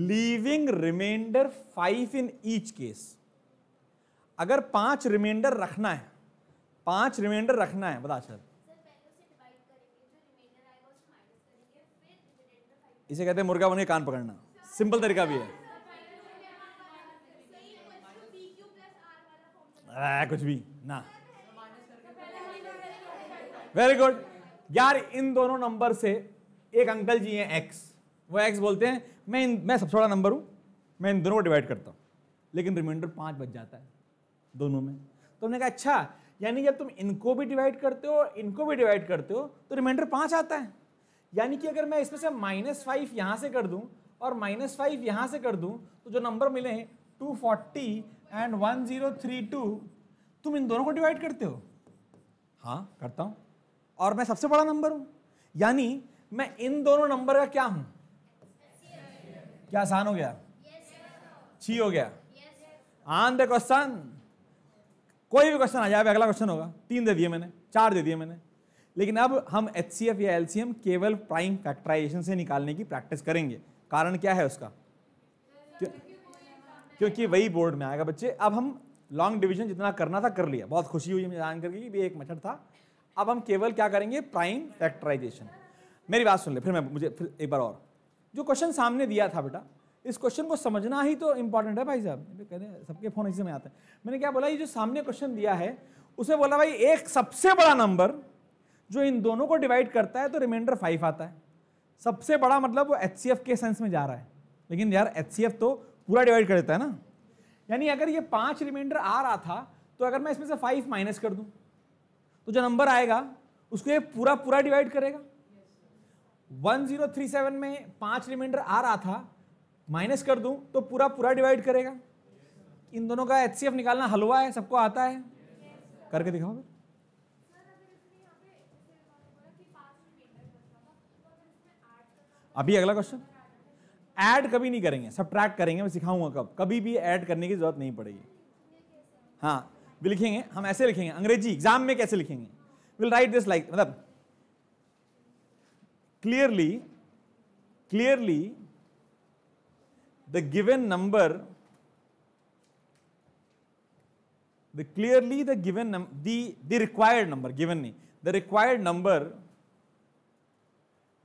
leaving remainder 5 in each case। अगर 5 रिमाइंडर रखना है, 5 रिमाइंडर रखना है, बता सर। इसे कहते हैं मुर्गा बन के कान पकड़ना, सिंपल तरीका भी है। कुछ भी ना, वेरी गुड यार। इन दोनों नंबर से एक अंकल जी हैं एक्स, वो एक्स बोलते हैं मैं सबसे बड़ा नंबर हूं, मैं इन दोनों को डिवाइड करता हूं, लेकिन रिमाइंडर 5 बच जाता है दोनों में। तो हमने कहा अच्छा, यानी जब तुम इनको भी डिवाइड करते हो, इनको भी डिवाइड करते हो, तो रिमाइंडर 5 आता है। यानी कि अगर मैं इसमें से -5 यहां से कर दूं और -5 यहां से कर दूं, तो जो नंबर मिले हैं 240 एंड 1032, तुम इन दोनों को डिवाइड करते हो? हाँ करता हूं, और मैं सबसे बड़ा नंबर हूं, यानी मैं इन दोनों नंबर का क्या हूं? क्या आसान हो गया? छी हो गया? आन द क्वेश्चन, कोई भी क्वेश्चन आ जाए, अगला क्वेश्चन होगा। 3 दे दिए मैंने, 4 दे दिए मैंने, लेकिन अब हम एचसीएफ या एलसीएम केवल प्राइम फैक्टराइजेशन से निकालने की प्रैक्टिस करेंगे। कारण क्या है उसका? क्योंकि वही बोर्ड में आएगा बच्चे। अब हम लॉन्ग डिवीजन जितना करना था कर लिया, बहुत खुशी हुई मुझे जान करके कि भी एक मेथड था। अब हम केवल क्या करेंगे? Prime factorization. मेरी बात सुन ले, फिर एक बार और। जो क्वेश्चन सामने दिया था बेटा, इस क्वेश्चन को समझना ही तो इंपॉर्टेंट है भाई साहब। कहते सबके फोन इसी में आते हैं। मैंने क्या बोला, ये जो सामने क्वेश्चन दिया है उसमें बोला भाई एक सबसे बड़ा नंबर जो इन दोनों को डिवाइड करता है तो रिमाइंडर 5 आता है। सबसे बड़ा मतलब वो एचसीएफ के सेंस में जा रहा है, लेकिन यार एचसीएफ तो पूरा डिवाइड कर देता है ना। यानी अगर ये 5 रिमाइंडर आ रहा था, तो अगर मैं इसमें से 5 माइनस कर दूं तो जो नंबर आएगा उसको ये पूरा पूरा डिवाइड करेगा। 1037 में 5 रिमाइंडर आ रहा था, माइनस कर दूं तो पूरा पूरा डिवाइड करेगा। इन दोनों का एचसीएफ निकालना हलवा है, सबको आता है, करके दिखाओ। अभी अगला क्वेश्चन, ऐड कभी नहीं करेंगे, सब्ट्रैक्ट करेंगे। मैं सिखाऊंगा कब, कभी भी ऐड करने की जरूरत नहीं पड़ेगी। हाँ भी लिखेंगे हम, ऐसे लिखेंगे। अंग्रेजी एग्जाम में कैसे लिखेंगे? विल राइट दिस लाइक, मतलब clearly the given number, the required number, given nahi, the required number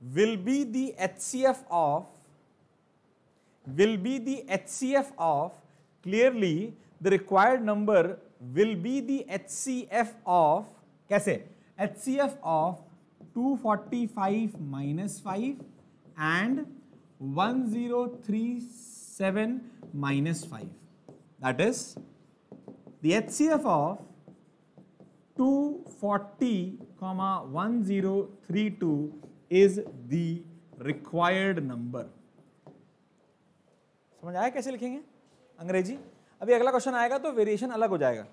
will be the HCF of, clearly the required number will be the HCF of, कैसे? HCF of 245 minus 5 and 1037 minus 5. That is, the HCF of 240, 1032 is the required number. समझ आया कैसे लिखेंगे अंग्रेजी? अभी अगला question आएगा तो वेरिएशन अलग हो जाएगा।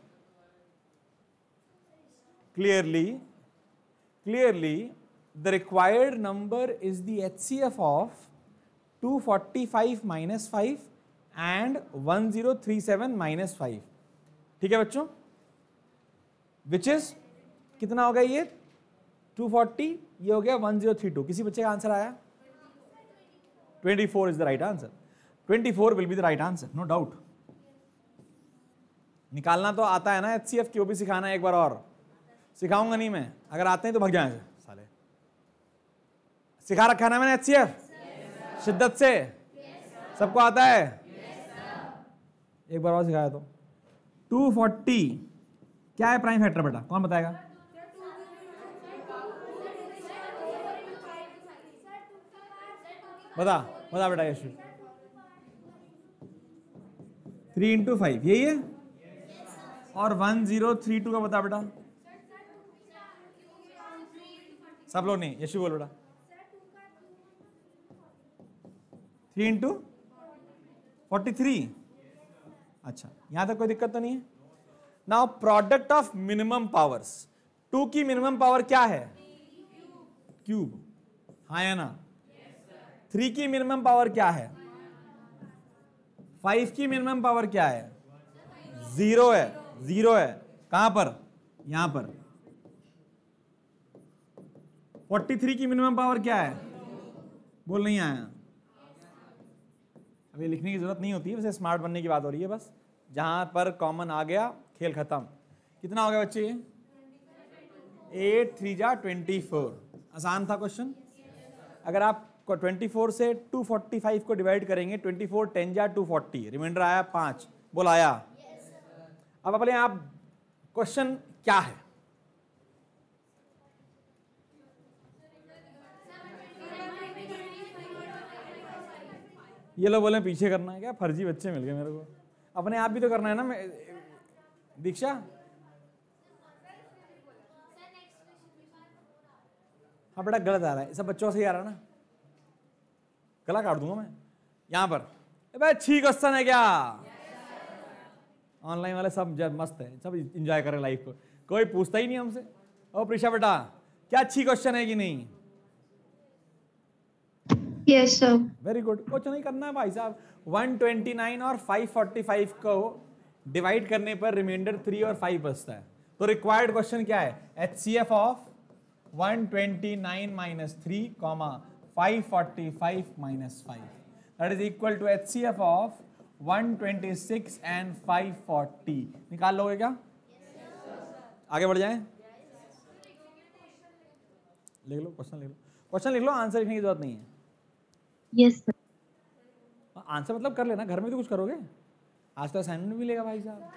Clearly, the required number is the HCF of 245 minus 5 and 1037 minus 5. ठीक है बच्चों? Which is कितना हो गया ये? 240, ये हो गया 1032। किसी बच्चे का आंसर आया? 24 is the right answer. 24 will be the right answer, no doubt. निकालना तो आता है ना HCF की, वो भी सिखाना है एक बार और। सिखाऊंगा नहीं मैं, अगर आते हैं तो भाग जाएंगे साले। सिखा रखा है ना मैंने HCF शिद्दत से? सबको आता है? एक बार और सिखाया तो। 240 क्या है प्राइम फैक्टर बेटा, कौन बताएगा? बता बेटा यशु। 3 into 5 यही है, और 1032 का बता बेटा। सब लोग नहीं, यशु बोल बेटा। 3 इंटू 43। अच्छा, यहां तक कोई दिक्कत तो नहीं है। Now product of minimum powers, 2 की मिनिमम पावर क्या है? क्यूब, हाँ या ना? 3 की मिनिमम पावर क्या है? 5 की मिनिमम पावर क्या है? 0 है, 0 है। कहां पर? यहां पर। 43 की मिनिमम पावर क्या है? बोल नहीं आया। अभी लिखने की जरूरत नहीं होती है, वैसे स्मार्ट बनने की बात हो रही है बस। जहां पर कॉमन आ गया खेल खत्म। कितना हो गया बच्चे? 8 3 जा 24। आसान था क्वेश्चन। अगर आप 24 से 245 को डिवाइड करेंगे, 24 10 जा 240, रिमाइंडर आया 5। बोल आया। अब अपने आप क्वेश्चन क्या है? ये लोग बोले पीछे करना है क्या? फर्जी बच्चे मिल गए मेरे को। अपने आप भी तो करना है ना। मैं दीक्षा, हाँ बेटा गलत आ रहा है, सब बच्चों से ही आ रहा है ना। गला काट दूंगा मैं यहां पर। भाई अच्छी क्वेश्चन है क्या? ऑनलाइन वाले सब मस्त है, सब एंजॉय करें लाइफ को, कोई पूछता ही नहीं हमसे। ओ प्रीशा बेटा, क्या अच्छी क्वेश्चन है कि नहीं? Yes sir. Very good. कुछ नहीं करना है भाई साहब। 129 और 545 को डिवाइड करने पर रिमाइंडर 3 और 5 बचता है। तो रिक्वायर्ड क्वेश्चन क्या है? HCF of 129 minus 3 545 minus 5, that is equal to HCF of 126 and 540। निकाल लोगे क्या? आगे बढ़ जाएं। लिख लो क्वेश्चन, लिख लो क्वेश्चन, लिख लो। आंसर लिखने की जरूरत नहीं है। Yes sir. आंसर मतलब कर लेना, घर में तो कुछ करोगे। आज तो असाइनमेंट भी लेगा भाई साहब।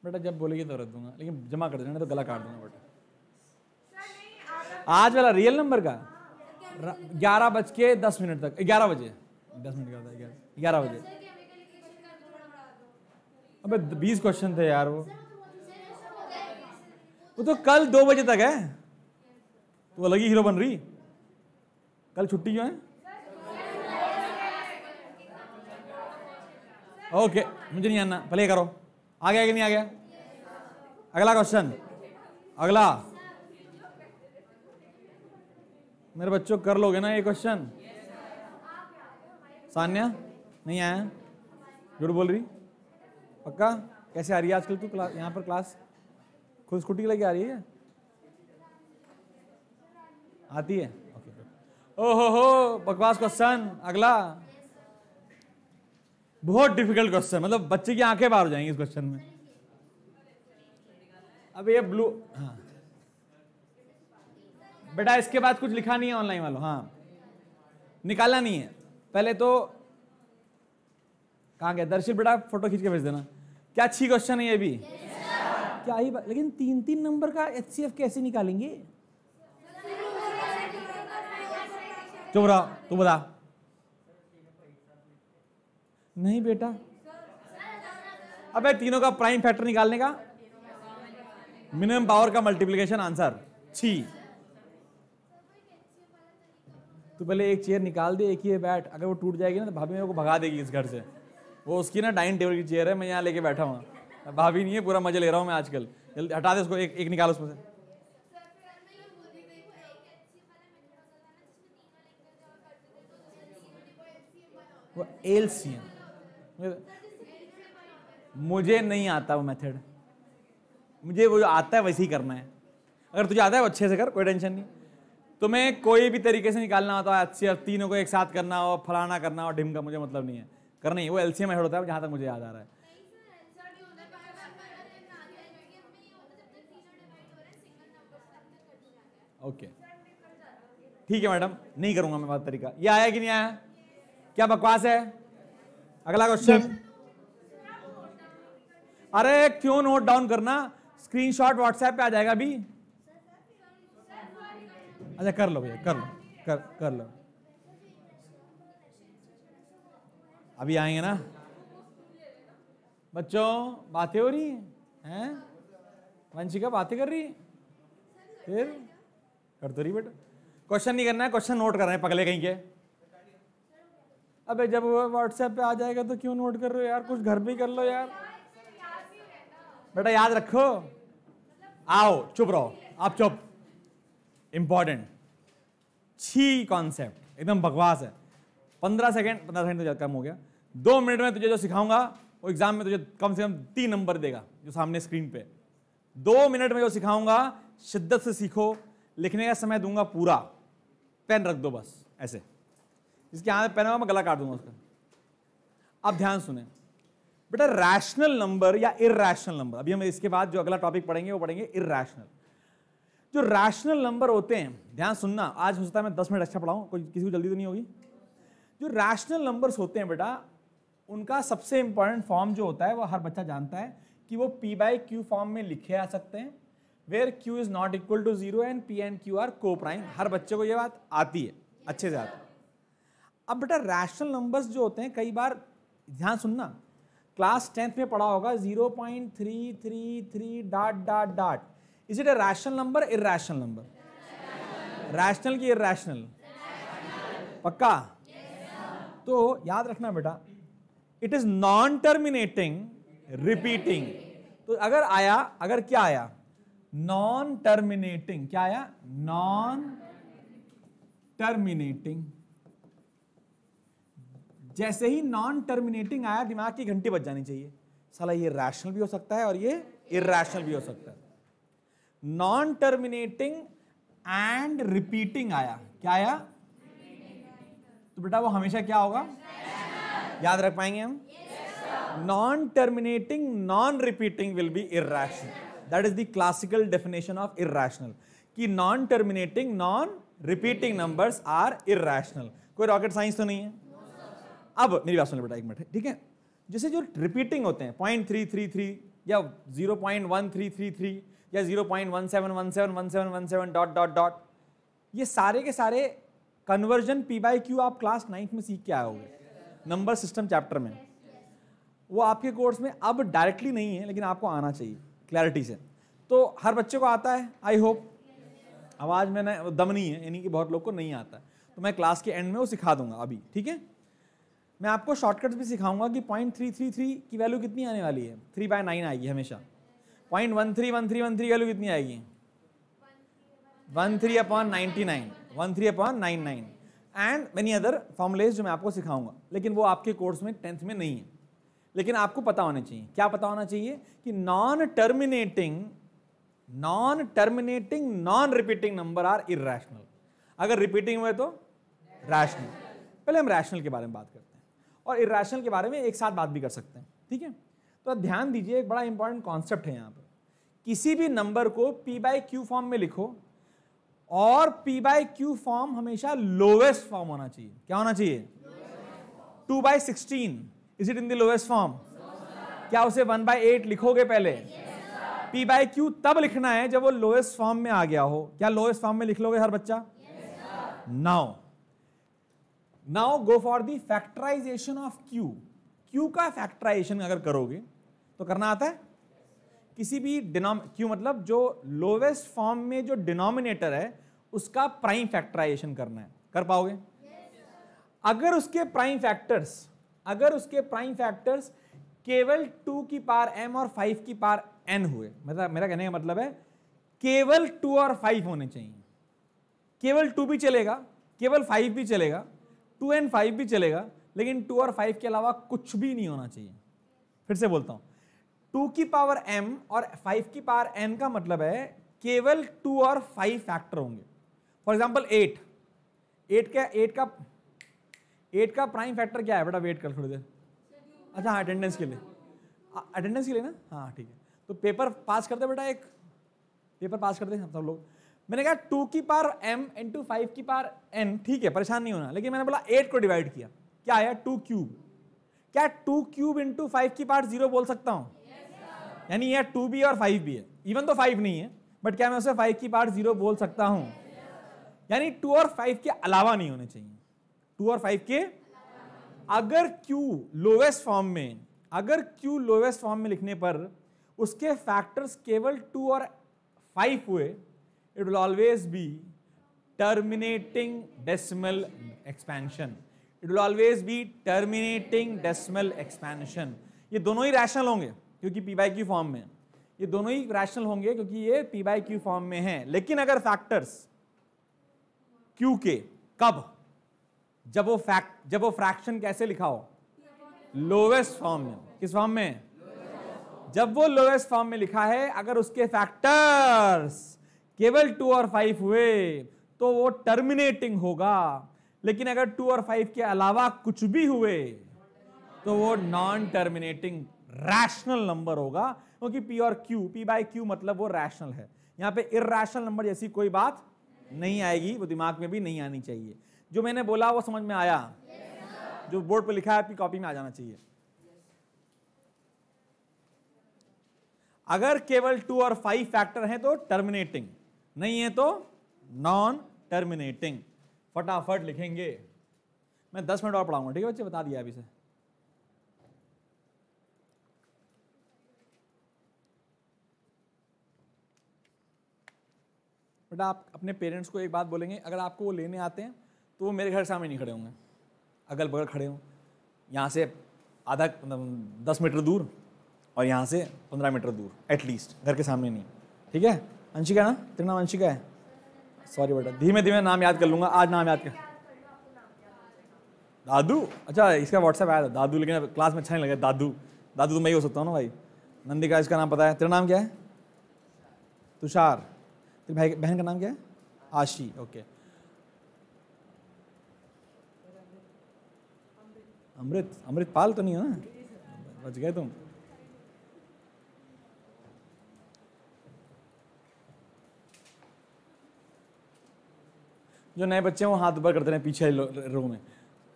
बेटा जब बोलेगी तो रख दूंगा, लेकिन जमा कर देना तो गला काट दूंगा बेटा। आज वाला रियल नंबर का 11:10 तक, 11 बजे 10 मिनट का था, 11 बजे। अबे 20 क्वेश्चन थे यार, वो तो कल 2 बजे तक है। तो अलग ही हीरो बन रही। कल छुट्टी क्यों है? ओके, मुझे नहीं आना, भले करो। आ गया कि नहीं आ गया? अगला क्वेश्चन, अगला। मेरे बच्चों कर लोगे ना ये क्वेश्चन? सान्या नहीं आया? झूठ बोल रही? पक्का? कैसे आ रही है आजकल तू क्लास, यहाँ पर क्लास खुद स्कूटी लेके आ रही है? आती है? ओके। ओहो बकवास क्वेश्चन। अगला बहुत डिफिकल्ट क्वेश्चन, मतलब बच्चे की आंखें बाहर हो जाएंगी इस क्वेश्चन में। अब ये ब्लू, हाँ बेटा इसके बाद कुछ लिखा नहीं है ऑनलाइन वालों। हाँ निकालना नहीं है। पहले तो कहाँ गया दर्शिल? बेटा फोटो खींच के भेज देना। क्या अच्छी क्वेश्चन है ये भी? क्या ही बात। लेकिन 3-3 नंबर का HCF कैसे निकालेंगे? चुप रहा, तू बता। नहीं बेटा, अबे तीनों का प्राइम फैक्टर निकालने का, मिनिमम पावर का मल्टीप्लिकेशन आंसर। छी, तू पहले एक चेयर निकाल दे, एक ही है बैठ। अगर वो टूट जाएगी ना तो भाभी मेरे को भगा देगी इस घर से। वो उसकी ना डाइनिंग टेबल की चेयर है, मैं यहाँ लेके बैठा हूँ। भाभी नहीं है, पूरा मजे ले रहा हूँ मैं आजकल। जल्दी हटा दे उसको, एक निकाल उसमें से। वो LCM मुझे नहीं आता वो मेथड, मुझे वो जो आता है वैसे ही करना है। अगर तुझे आता है वो अच्छे से कर, कोई टेंशन नहीं। तुम्हें कोई भी तरीके से निकालना होता है HCF, तीनों को एक साथ करना हो, फलाना करना हो, ढिमका, मुझे मतलब नहीं है, करना ही। वो LCM मेथड होता है जहां तक मुझे याद आ रहा है। ओके ठीक है मैडम, नहीं करूंगा मैं बात तरीका। ये आया कि नहीं आया? क्या बकवास है? अगला क्वेश्चन। अरे क्यों नोट डाउन करना, स्क्रीनशॉट व्हाट्सएप पे आ जाएगा अभी। अच्छा कर लो भैया, कर लो, कर लो। अभी आएंगे ना बच्चों, बातें हो रही हैं? वंशिका बातें कर रही है, फिर कर तो रही बेटा। क्वेश्चन नहीं करना है, क्वेश्चन नोट कर रहे हैं पगले कहीं के। अबे जब व्हाट्सएप पे आ जाएगा तो क्यों नोट कर रहे हो यार, कुछ घर भी कर लो यार। बेटा याद रखो, आओ चुप रहो आप, चुप। इंपॉर्टेंट छी कॉन्सेप्ट एकदम बकवास है। 15 सेकंड तो ज्यादा कम हो गया। 2 मिनट में तुझे जो सिखाऊंगा वो एग्जाम में तुझे कम से कम 3 नंबर देगा, जो सामने स्क्रीन पे। 2 मिनट में जो सिखाऊंगा शिद्दत से सीखो। लिखने का समय दूंगा पूरा, पेन रख दो बस ऐसे, जिसके हाथ में पेन होगा मैं गला काट दूंगा उसका। अब ध्यान सुने बेटा, रैशनल नंबर या इरैशनल नंबर, अभी हम इसके बाद जो अगला टॉपिक पढ़ेंगे वो पढ़ेंगे इरैशनल। जो रैशनल नंबर होते हैं, ध्यान सुनना, आज हो सकता है मैं 10 मिनट अच्छा पढ़ाऊं, कोई किसी को जल्दी तो नहीं होगी। जो रैशनल नंबर्स होते हैं बेटा, उनका सबसे इंपॉर्टेंट फॉर्म जो होता है वो हर बच्चा जानता है कि वो p/q फॉर्म में लिखे आ सकते हैं, where q is not equal to 0 and p and q are coprime. हर बच्चे को ये बात आती है, अच्छे से आती है। अब बेटा रैशनल नंबर्स जो होते हैं, कई बार ध्यान सुनना, क्लास 10th में पढ़ा होगा 0.333 dot dot dot. Is it a rational number, irrational number? Rational की इरैशनल? पक्का? तो याद रखना बेटा, it is non terminating repeating. तो अगर आया, अगर क्या आया, नॉन टर्मिनेटिंग, क्या आया, नॉन टर्मिनेटिंग। जैसे ही नॉन टर्मिनेटिंग आया, दिमाग की घंटी बज जानी चाहिए, साला ये रैशनल भी हो सकता है और ये इरैशनल भी हो सकता है। नॉन टर्मिनेटिंग एंड रिपीटिंग आया, क्या आया, तो बेटा वो हमेशा क्या होगा, याद रख पाएंगे हम? Non terminating non repeating will be irrational. That is the classical definition of irrational, कि non terminating non repeating numbers are irrational. कोई रॉकेट साइंस तो नहीं है। अब मेरी बात सुन लो बेटा एक मिनट, ठीक है? जैसे जो रिपीटिंग होते हैं 0.333 या 0.1333 या 0.17171717 डॉट डॉट डॉट, ये सारे के सारे कन्वर्जन p/q आप क्लास 9th में सीख के आए होंगे नंबर सिस्टम चैप्टर में। वो आपके कोर्स में अब डायरेक्टली नहीं है, लेकिन आपको आना चाहिए क्लैरिटी से। तो हर बच्चे को आता है, आई होप। आवाज में ना दम नहीं है, यानी कि बहुत लोग को नहीं आता है, तो मैं क्लास के एंड में वो सिखा दूंगा अभी, ठीक है? मैं आपको शॉर्टकट्स भी सिखाऊंगा कि 0.333 की वैल्यू कितनी आने वाली है, 3/9 आएगी हमेशा। 0.131313 की वैल्यू कितनी आएगी, 13/99, 13/99 एंड मेनी अदर फॉर्मुलेज जो मैं आपको सिखाऊंगा, लेकिन वो आपके कोर्स में 10th में नहीं है। लेकिन आपको पता होना चाहिए, क्या पता होना चाहिए, कि non terminating non repeating number are irrational. अगर रिपीटिंग हुए तो रैशनल। पहले हम रैशनल के बारे में बात करते हैं और इरैशनल के बारे में एक साथ बात भी कर सकते हैं, ठीक है? तो ध्यान दीजिए, एक बड़ा इंपॉर्टेंट कॉन्सेप्ट है यहाँ पर। किसी भी नंबर को p/q फॉर्म में लिखो, और p/q फॉर्म हमेशा लोवेस्ट फॉर्म होना चाहिए। क्या होना चाहिए? 2/16 is it in the lowest form? क्या उसे 1/8 लिखोगे पहले? p/q तब लिखना है जब वो लोएस्ट फॉर्म में आ गया हो। क्या लोएस्ट फॉर्म में लिख लोगे हर बच्चा? Now go for the factorization of q। q का फैक्टराइजेशन अगर करोगे तो करना आता है? किसी भी q मतलब जो लोवेस्ट फॉर्म में जो डिनोमिनेटर है उसका प्राइम फैक्टराइजेशन करना है। कर पाओगे? अगर उसके प्राइम फैक्टर्स केवल 2 की पावर m और 5 की पावर n हुए, मतलब मेरा कहने का मतलब है केवल 2 और 5 होने चाहिए। केवल 2 भी चलेगा, केवल 5 भी चलेगा, 2 and 5 भी चलेगा, लेकिन 2 और 5 के अलावा कुछ भी नहीं होना चाहिए। फिर से बोलता हूं, 2 की पावर m और 5 की पावर n का मतलब है केवल 2 और 5 फैक्टर होंगे। फॉर एग्जाम्पल 8 का प्राइम फैक्टर क्या है बेटा? वेट कर थोड़ी देर। अच्छा हाँ, अटेंडेंस के लिए ना, हाँ ठीक है। तो पेपर पास कर दे बेटा, एक पेपर पास कर दे हम सब लोग। मैंने कहा 2 की पावर m इंटू 5 की पावर n, ठीक है, परेशान नहीं होना। लेकिन मैंने बोला 8 को डिवाइड किया, क्या आया? 2 क्यूब। क्या 2 क्यूब इंटू 5 की पावर 0 बोल सकता हूं? यानी यह 2 भी और 5 भी है, इवन तो 5 नहीं है, बट क्या मैं उसे 5 की पावर 0 बोल सकता हूं? यानी 2 और 5 के अलावा नहीं होने चाहिए। 2 और 5 के, अगर Q लोवेस्ट फॉर्म में लिखने पर उसके फैक्टर्स केवल 2 और 5 हुए, it will always be terminating decimal expansion. It will always be terminating decimal expansion. ये दोनों ही रैशनल होंगे क्योंकि पी बाई क्यू फॉर्म में, ये दोनों ही रैशनल होंगे क्योंकि ये पी बाई क्यू फॉर्म में है। लेकिन अगर फैक्टर्स क्यू के कब, जब वो फ्रैक्शन कैसे लिखा हो, लोवेस्ट फॉर्म में। किस फॉर्म में? जब वो लोवेस्ट फॉर्म में लिखा है, अगर उसके फैक्टर्स केवल 2 और 5 हुए तो वो टर्मिनेटिंग होगा। लेकिन अगर 2 और 5 के अलावा कुछ भी हुए तो वो नॉन टर्मिनेटिंग रैशनल नंबर होगा, क्योंकि पी और क्यू, पी बाई क्यू मतलब वो रैशनल है। यहां पे इर्रैशनल नंबर जैसी कोई बात नहीं आएगी, वो दिमाग में भी नहीं आनी चाहिए। जो मैंने बोला वो समझ में आया? जो बोर्ड पे लिखा है आपकी कॉपी में आ जाना चाहिए। अगर केवल 2 और 5 फैक्टर हैं तो टर्मिनेटिंग, नहीं है तो नॉन टर्मिनेटिंग। फटाफट लिखेंगे। मैं 10 मिनट और पढ़ाऊंगा, ठीक है बच्चे? बता दिया अभी से। बेटा आप अपने पेरेंट्स को एक बात बोलेंगे, अगर आपको वो लेने आते हैं तो वो मेरे घर सामने नहीं खड़े होंगे, अगल बगल खड़े हों, यहाँ से आधा 10 मीटर दूर और यहाँ से 15 मीटर दूर एटलीस्ट, घर के सामने नहीं, ठीक है? अंशिका ना, तेरा नाम अंशिका है? सॉरी बेटा, धीमे धीमे नाम याद कर लूँगा, आज नाम याद कर। दादू? अच्छा, इसका व्हाट्सएप आया था दादू, लेकिन क्लास में अच्छा नहीं लगा दादू। दादू तो मैं ही हो सकता हूँ ना भाई। नंदिका इसका नाम पता है। तेरा नाम क्या है? तुषार। तेरे भाई बहन का नाम क्या है? आशी। ओके। अमृत पाल तो नहीं हो ना? बच गए तुम। जो नए बच्चे हैं वो हाथ ऊपर करते रहे पीछे रो में।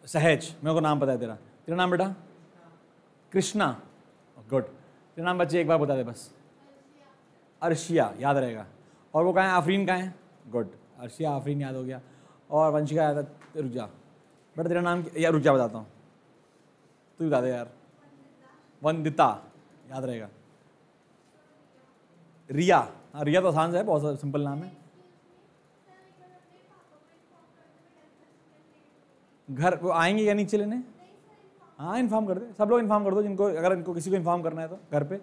सहज, मेरे को नाम पता है तेरा। तेरा नाम बेटा? कृष्णा। गुड। तेरा नाम बच्चे एक बार बता दे बस। अर्शिया, याद रहेगा। और वो कहाँ है? आफरीन कहाँ है? गुड। अर्शिया, आफरीन याद हो गया। और वंशिका याद है? रुक जा बेटा, तेरा नाम या रुक जा, बताता हूँ, तू बता दे यार। वंदिता, याद रहेगा। रिया, हाँ रिया तो आसान सा है, बहुत सिंपल नाम है। घर वो आएंगे या नीचे लेने? हाँ इन्फॉर्म कर दे, सब लोग इन्फॉर्म कर दो जिनको, अगर इनको किसी को इन्फॉर्म करना है तो घर पे।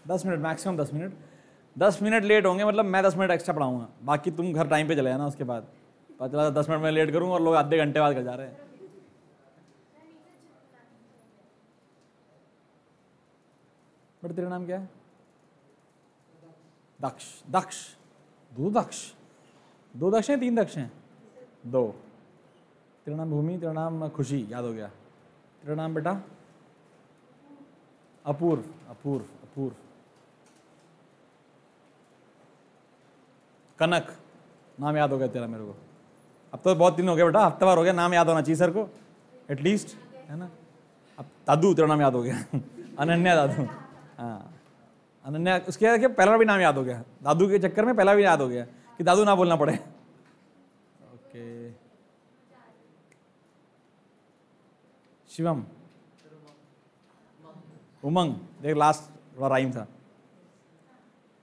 10 minute maximum, 10 minute. 10 minute late होंगे मतलब मैं 10 मिनट एक्स्ट्रा पढ़ाऊंगा, बाकी तुम घर टाइम पे चले जाना। उसके बाद पता चला 10 मिनट में लेट करूँ और लोग आधे घंटे बाद कर जा रहे हैं। बट तेरा नाम क्या है? दक्ष। दक्ष, दो दक्ष, 2 दक्ष हैं 3 दक्ष हैं? 2। तेरा नाम भूमि, तेरा नाम खुशी, याद हो गया। तेरा नाम बेटा? अपूर्व। अपूर्व, अपूर्व। कनक, नाम याद हो गया तेरा मेरे को। अब तो बहुत दिन हो गया बेटा, हफ्ता भर हो गया, नाम याद होना चाहिए सर को एटलीस्ट, है ना? अब दादू, तेरा नाम याद हो गया। अनन्या दादू, हाँ अनन्या। उसके बाद पहला भी नाम याद हो गया, दादू के चक्कर में पहला भी याद हो गया कि दादू ना बोलना पड़े। ओके। शिवम। उमंग, देख लास्ट थोड़ा राइम था।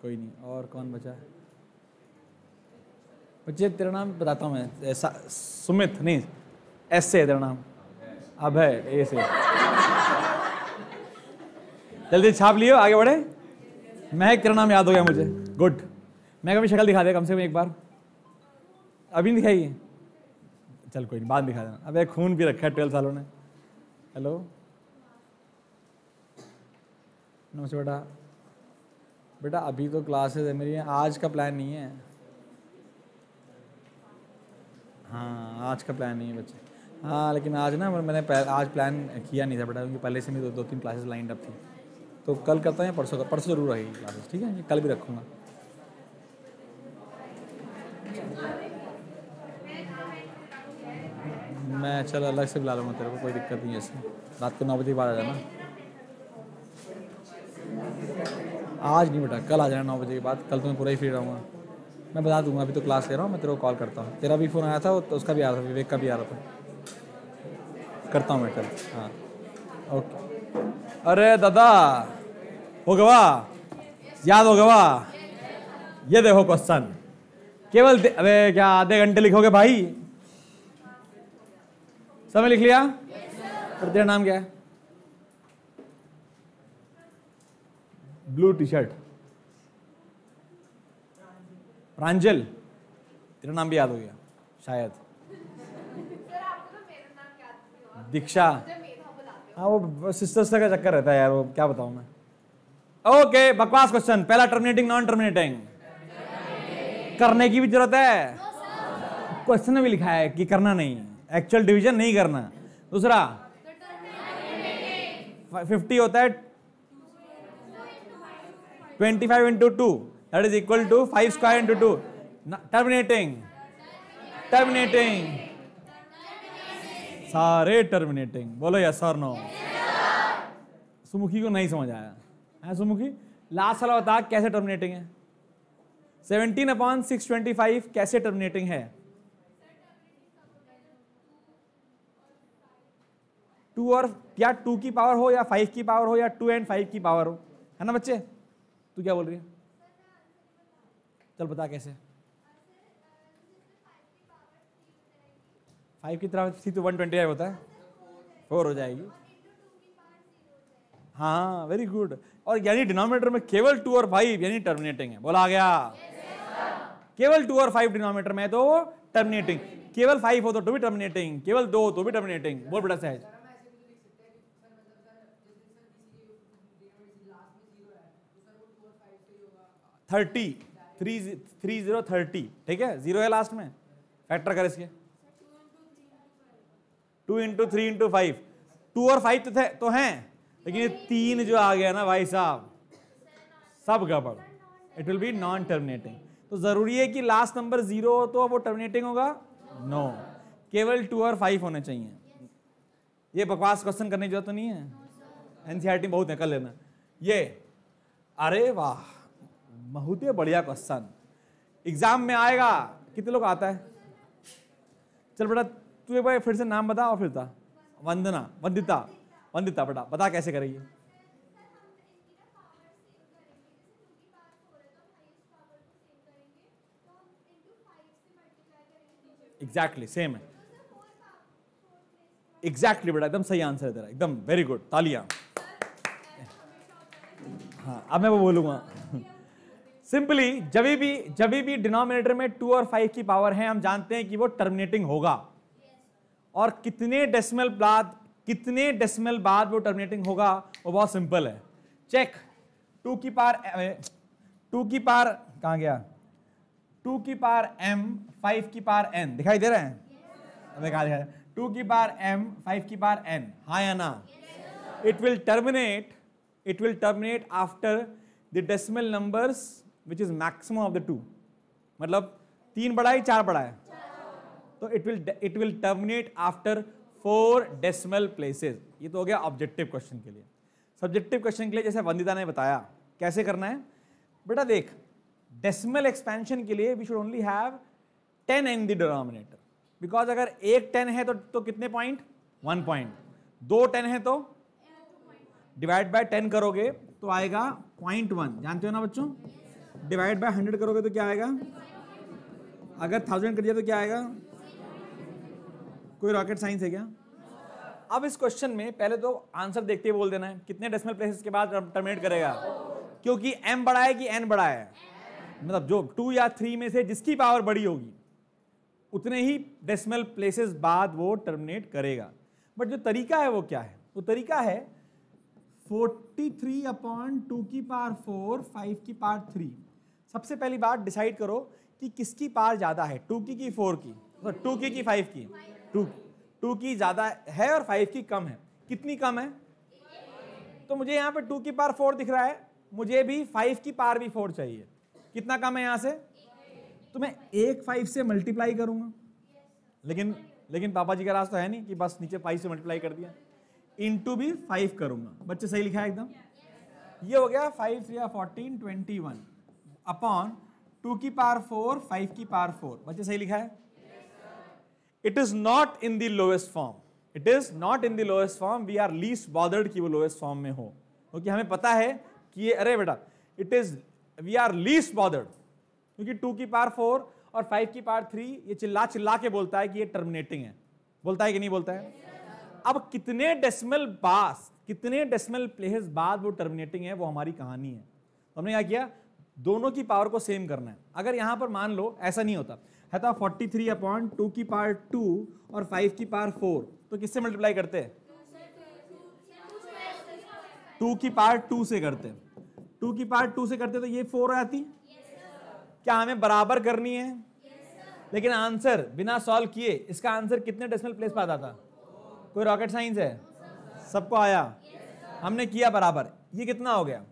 कोई नहीं। और कौन बचा है बच्चे? तेरा नाम बताता हूँ मैं। सुमित नहीं, एस से तेरा नाम। अभय, ए से। जल्दी छाप लियो, आगे बढ़े। महक, तेरा नाम याद हो गया मुझे। गुड। मैं कभी शक्ल दिखा दे कम से कम एक बार। अभी नहीं दिखाई? चल कोई नहीं, बाद दिखा देना। अबे खून भी रखा है 12 सालों ने। हेलो, नमस्ते बेटा। बेटा अभी तो क्लासेस है मेरी, आज का प्लान नहीं है। हाँ आज का प्लान नहीं है बच्चे। हाँ लेकिन आज ना मैंने आज प्लान किया नहीं था बेटा, क्योंकि पहले से मेरी 2-3 क्लासेस लाइंड अप थी। तो कल करता है, परसों परसों जरूर रहेगी क्लासेस, ठीक है? कल भी रखूँगा। मैं चल अलग से बुला लूँगा तेरे को, कोई दिक्कत नहीं है इसमें। रात को 9 बजे के बाद आ जाना। आज नहीं बेटा, कल आ जाना 9 बजे के बाद। कल तो मैं पूरा ही फ्री रहूँगा। मैं बता दूंगा, अभी तो क्लास ले रहा हूँ मैं, तेरे को कॉल करता हूँ। तेरा भी फ़ोन आया था तो उसका भी आ रहा था, विवेक का भी आ रहा था। करता हूँ मैं कल। हाँ ओके। अरे दादा हो गवा, याद हो गवा। ये देखो क्वेश्चन, केवल अबे क्या आधे घंटे लिखोगे भाई? समय लिख लिया? फिर तेरा नाम क्या है? ब्लू टी शर्ट, प्रांजल। तेरा नाम भी याद हो गया शायद। दीक्षा। हाँ वो सिस्टर्स का चक्कर रहता है यार, वो क्या बताऊं मैं। ओके, बकवास क्वेश्चन। पहला टर्मिनेटिंग नॉन टर्मिनेटिंग, करने की भी जरूरत है। क्वेश्चन में भी लिखा है कि करना नहीं, एक्चुअल डिवीजन नहीं करना। दूसरा 50 होता है 25 into 2, that is equal to 5 square into 2. Terminating, terminating, सारे टर्मिनेटिंग। बोलो यस और नो। सुमुखी को नहीं समझ आया है? सुमुखी लास्ट वाला बता कैसे टर्मिनेटिंग है? 17/625 कैसे टर्मिनेटिंग है? 2 और या 2 की पावर हो या 5 की पावर हो या 2 and 5 की पावर हो, है ना बच्चे? तू क्या बोल रही है? चल बता कैसे। 5 की तरफ सी तो 125 होता है, 4 हो जाएगी। हाँ वेरी गुड। और यानी डिनोमिनेटर में केवल 2 और 5 यानी टर्मिनेटिंग है। बोला आ गया? केवल 2 और 5 डिनोमिनेटर में तो वो टर्मिनेटिंग, केवल 5 हो तो भी टर्मिनेटिंग, केवल 2 हो तो भी टर्मिनेटिंग। बोल बेटा सहज। 30 30, ठीक है, 0 है लास्ट में। फैक्टर कर इसके 2 into 3 into 5, 2 और 5 तो हैं, लेकिन ये 3 जो आ गया ना भाई साहब, सब गड़बड़। It will be non terminating. तो जरूरी है कि लास्ट नंबर 0 हो तो वो टर्मिनेटिंग होगा? नो, केवल 2 और 5 होने चाहिए। ये बकवास क्वेश्चन करने की जरूरत तो नहीं है, एनसीईआरटी बहुत है, कर लेना ये। अरे वाह, बहुत ही बढ़िया क्वेश्चन, एग्जाम में आएगा। कितने लोग आता है? चल बेटा तू एक बार फिर से नाम बता और फिर था। वंदना, वंदिता, वंदिता बेटा बता कैसे करेगी? एग्जैक्टली सेम है, एग्जैक्टली बेटा एकदम सही आंसर है तेरा, एकदम वेरी गुड, तालियां। हाँ अब मैं वो बोलूंगा। सिंपली जब भी डिनोमिनेटर में 2 और 5 की पावर है, हम जानते हैं कि वो टर्मिनेटिंग होगा। और कितने डेसिमल बाद वो टर्मिनेटिंग होगा, वो बहुत सिंपल है। चेक 2 की पावर कहां गया? 2 की पावर m 5 की पावर n दिखाई दे रहा है? अबे कहां दिखा रहा है? 2 की पावर m 5 की पावर n, हाँ या ना? It will terminate after the decimal numbers which is maximum of the 2। मतलब 3 बड़ा है 4 बड़ा है, तो it will terminate after 4 decimal places। ये तो हो गया ऑब्जेक्टिव क्वेश्चन के लिए। सब्जेक्टिव क्वेश्चन के लिए जैसे वंदिता ने बताया कैसे करना है बेटा, देख डेसिमल एक्सपेंशन के लिए we should only have 10 in the denominator, because अगर एक 10 है तो कितने पॉइंट? 1 पॉइंट। 2 10 है तो डिवाइड बाय 10 करोगे तो आएगा 0.1, जानते हो ना बच्चों? डिवाइड बाय 100 करोगे तो क्या आएगा? अगर 1000 कर दिया तो क्या आएगा? कोई रॉकेट साइंस है क्या? अब इस क्वेश्चन में पहले तो आंसर देखते हुए बोल देना है कितने डेसिमल प्लेसेस के बाद टर्मिनेट करेगा, क्योंकि m बड़ा है कि n बड़ा है, मतलब जो 2 या 3 में से जिसकी पावर बड़ी होगी उतने ही डेसिमल प्लेसेस बाद वो टर्मिनेट करेगा। बट जो तरीका है वो क्या है? वो तरीका है 43/2 की पावर 4 5 की पावर 3। सबसे पहली बात डिसाइड करो कि किसकी पावर ज्यादा है, 2 की 4 की, 2 की 5 की? 2 की ज्यादा है और 5 की कम है। कितनी कम है? तो मुझे यहाँ पे 2 की पावर 4 दिख रहा है, मुझे भी 5 की पावर भी 4 चाहिए। कितना कम है यहाँ से? तो मैं 1 5 से मल्टीप्लाई करूंगा, लेकिन पापा जी का राज तो है नहीं कि बस नीचे 5 से मल्टीप्लाई कर दिया, इनटू भी 5 करूंगा। बच्चे सही लिखा है एकदम? ये हो गया 5 या 14 21 अपॉन 2 की पावर 4 5 की पावर 4। बच्चे सही लिखा है? It is not in the lowest form, it is not in the lowest form. We are least bothered कि वो लोएस्ट फॉर्म में हो, क्योंकि हमें पता है कि ये अरे बेटा it is we are least bothered, क्योंकि 2 की पावर 4 और 5 की पावर 3 ये चिल्ला चिल्ला के बोलता है कि ये टर्मिनेटिंग है, बोलता है कि नहीं बोलता है? अब कितने डेसिमल प्लेसेस बाद वो टर्मिनेटिंग है, वो हमारी कहानी है। तो हमने क्या किया, दोनों की पावर को सेम करना है। अगर यहां पर मान लो ऐसा नहीं होता है तो 43/2 की पावर 2 और 5 की पावर 4, तो किससे मल्टीप्लाई करते हैं? 2 की पावर 2 से करते हैं। 2 की पावर 2 से करते तो ये 4 आती। क्या हमें बराबर करनी है? लेकिन आंसर बिना सॉल्व किए इसका आंसर कितने डेसिमल प्लेस पे आता था? कोई रॉकेट साइंस है? सबको आया? हमने किया बराबर। ये कितना हो गया?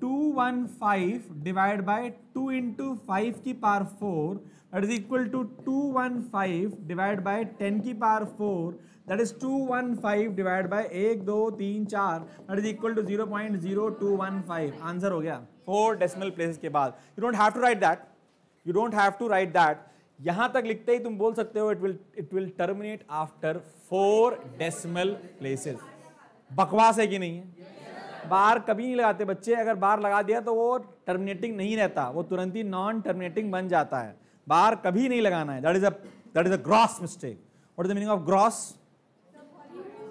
215 डिवाइड बाय 2 इंटू 5 की power 4 that is equal to 215 divide by 10 की power 4 that is 215 divide by 1 2 3 4 that is equal to 0.0215। Answer हो गया 4 डेसिमल प्लेसेस के बाद। You don't have to write that, you don't have to write that. यहां तक लिखते ही तुम बोल सकते हो it will terminate after 4 decimal places. बकवास है कि नहीं है? बार कभी नहीं लगाते बच्चे, अगर बार लगा दिया तो वो टर्मिनेटिंग नहीं रहता, वो तुरंत ही नॉन टर्मिनेटिंग बन जाता है। बार कभी नहीं लगाना है, that is a gross mistake. What is the meaning of gross?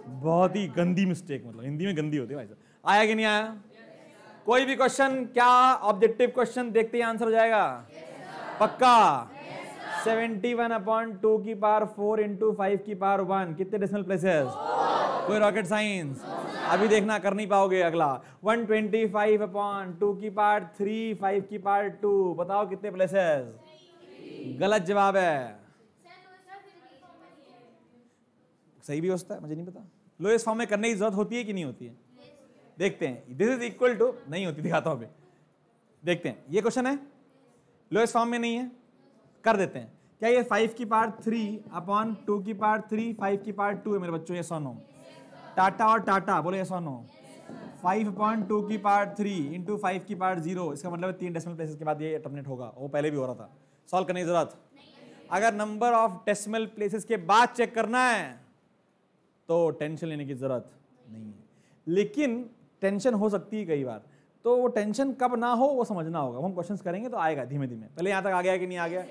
बहुत ही गंदी मिस्टेक, मतलब हिंदी में गंदी होती है भाई साहब। आया कि नहीं आया? कोई भी क्वेश्चन, क्या ऑब्जेक्टिव क्वेश्चन देखते ही आंसर हो जाएगा? पक्का? 71/2 की पावर 4 इंटू 5 की पावर 1 कितने डेसिमल प्लेसेस? कोई रॉकेट साइंस? अभी देखना, कर नहीं पाओगे। अगला 125/2 की पावर 3 5 की पावर 2, बताओ कितने प्लेसेस? गलत जवाब है। सही भी हो सकता है, मुझे नहीं पता। लोएस्ट फॉर्म में करने की जरूरत होती है कि नहीं होती है? देखते हैं। दिस इज इक्वल टू, नहीं होती, दिखाता हूं अभी। देखते हैं, ये क्वेश्चन है लोएस्ट फॉर्म में नहीं है, कर देते हैं। क्या ये 5 की पावर 3/2 की पावर 3 5 की पावर 2 है मेरे बच्चों? ये सोनो टाटा और टाटा बोले ऐसा नो। 5/2 की पावर 3 इंटू 5 की पावर 0, इसका मतलब 3 डेसिमल प्लेसेस के बाद ये टर्मिनेट होगा। वो पहले भी हो रहा था, सॉल्व करने की जरूरत। अगर नंबर ऑफ डेसिमल प्लेसेस के बाद चेक करना है तो टेंशन लेने की जरूरत नहीं है, लेकिन टेंशन हो सकती है कई बार। तो वो टेंशन कब ना हो वो समझना होगा। हम क्वेश्चंस करेंगे तो आएगा धीमे धीमे। पहले यहां तक आ गया कि नहीं आ गया?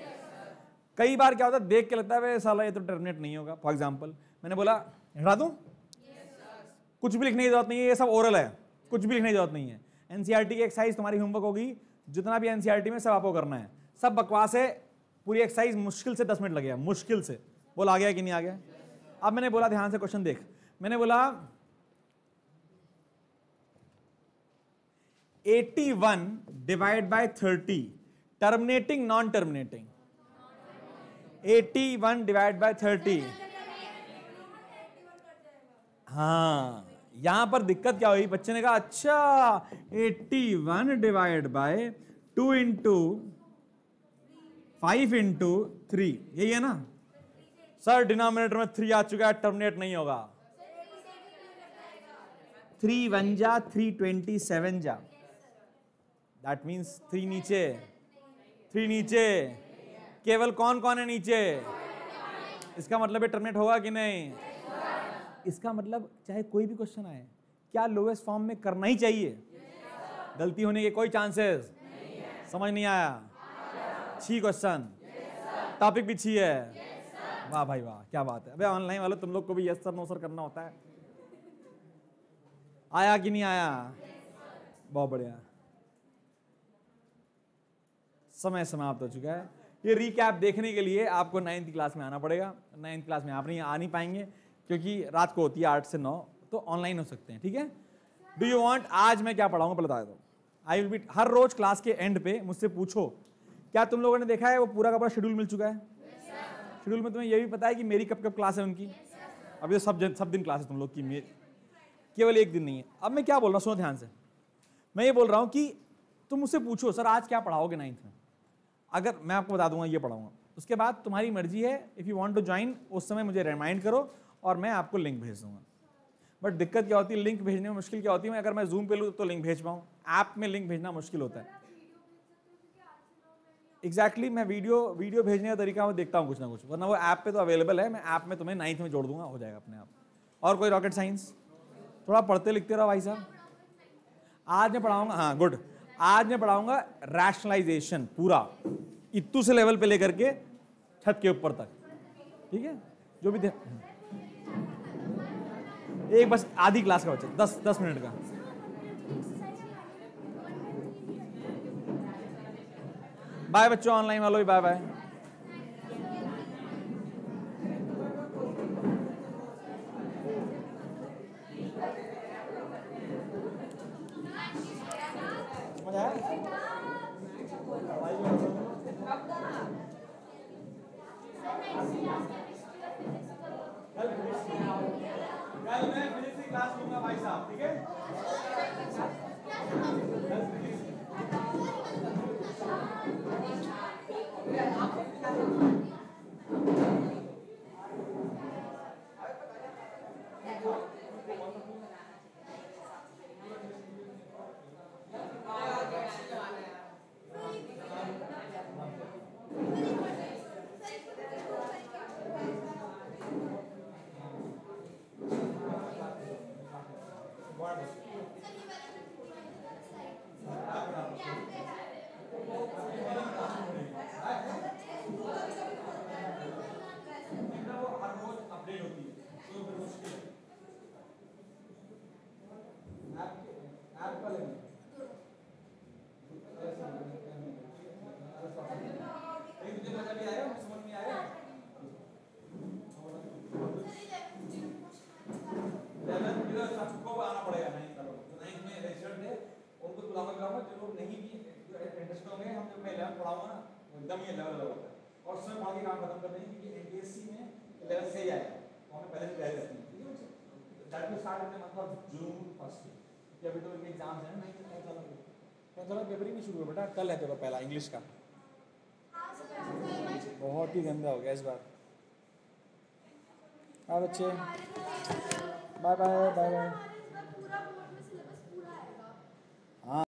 कई बार क्या होता है, देख के लगता है साला ये तो टर्मिनेट नहीं होगा। फॉर एग्जाम्पल मैंने बोला हटा दूं, कुछ भी लिखने की जरूरत नहीं है, ये सब ओरल है, कुछ भी लिखने की जरूरत नहीं है। एनसीईआरटी की एक्सरसाइज तुम्हारी होमवर्क होगी, जितना भी एनसीईआरटी में सब आपको करना है, सब बकवास है। पूरी एक्सरसाइज मुश्किल से 10 मिनट लगेगा, मुश्किल से। बोल आ गया कि नहीं आ गया? अब मैंने बोला ध्यान से क्वेश्चन देख, मैंने बोला 81 divide by 30 terminating non terminating? 81 divide by 30। हाँ, यहां पर दिक्कत क्या हुई? बच्चे ने कहा अच्छा 81 डिवाइड बाय 2 इंटू 5 इंटू 3, यही है ना सर? डिनोमिनेटर में 3 आ चुका है, टर्मिनेट नहीं होगा। 3 1 जा 327 जा, दैट मीन्स 3 नीचे, 3 नीचे। केवल कौन कौन है नीचे? इसका मतलब ये टर्मिनेट होगा कि नहीं? इसका मतलब चाहे कोई भी क्वेश्चन आए, क्या लोएस्ट फॉर्म में करना ही चाहिए? गलती होने के कोई चांसेस? समझ नहीं आया? छी क्वेश्चन, टॉपिक भी छी है। वाह भाई वाह, क्या बात है। अबे ऑनलाइन वालों तुम लोग को भी यस सर नो सर करना होता है। आया कि नहीं आया? बहुत बढ़िया। समय समाप्त हो चुका है। ये रिकैप देखने के लिए आपको 9th क्लास में आना पड़ेगा। 9th क्लास में आप नहीं आ नहीं पाएंगे क्योंकि रात को होती है 8 से 9, तो ऑनलाइन हो सकते हैं, ठीक है? डू यू वांट, आज मैं क्या पढ़ाऊंगा बता दो। आई विल बी, हर रोज क्लास के एंड पे मुझसे पूछो क्या तुम लोगों ने देखा है वो पूरा का पूरा शेड्यूल मिल चुका है? शेड्यूल में तुम्हें ये भी पता है कि मेरी कब कब क्लास है उनकी? अभी तो सब दिन क्लास है तुम लोग की, केवल एक दिन नहीं है। अब मैं क्या बोल रहा हूँ, सुनो ध्यान से। मैं ये बोल रहा हूँ कि तुम मुझसे पूछो सर आज क्या पढ़ाओगे 9th में, अगर मैं आपको बता दूंगा ये पढ़ाऊंगा, उसके बाद तुम्हारी मर्जी है। If you want to join, उस समय मुझे रिमाइंड करो और मैं आपको लिंक भेज दूंगा। बट दिक्कत क्या होती है, लिंक भेजने में मुश्किल क्या होती है, अगर मैं जूम पे लूँ तो लिंक भेज पाऊँ, ऐप में लिंक भेजना मुश्किल होता है। एग्जैक्टली मैं वीडियो भेजने का तरीका मैं देखता हूँ कुछ ना कुछ, वरना वो ऐप पे तो अवेलेबल है। मैं ऐप में तुम्हें 9th में जोड़ दूंगा, हो जाएगा अपने आप। और कोई रॉकेट साइंस? थोड़ा पढ़ते लिखते रहो भाई साहब। आज मैं पढ़ाऊंगा, हाँ गुड, आज मैं पढ़ाऊंगा रैशनलाइजेशन पूरा, इत्तू से लेवल पे लेकर के छत के ऊपर तक, ठीक है? जो भी एक बस आधी क्लास का बच्चा, 10 मिनट का। बाय बच्चों, ऑनलाइन वालों भी बाय बाय। समझ आया? कल मैं फिजिक्स की क्लास लूंगा भाई साहब, ठीक है? अपडेट होती है तो फिर मुश्किल है। ऐप का लेंगे तुझे मजा भी आया, समझ में आया? सबको आना पड़ेगा, नहीं करो तो नहीं में रेजिस्टर्ड है उनको बुलाऊंगा, जो लोग नहीं भी इंटरेस्ट होंगे, हम जब मैं 11 पढ़ाऊंगा ना एकदम ही लेवल होता है और उसमें पढ़ के काम खत्म कर देंगे, क्योंकि एनटीएससी में लेवल से ही आएगा तो हमें पहले से तैयारी रखनी है, ठीक है बच्चे? That will start in the month of June first, कि अभी तो इनके एग्जाम्स हैं, नहीं चलो पेपर ही नहीं शुरू हुआ बेटा, कल है पेपर पहला इंग्लिश का। बहुत ही गंदा हो गया इस बार। हाँ बच्चे, बाय बाय बाय बाय।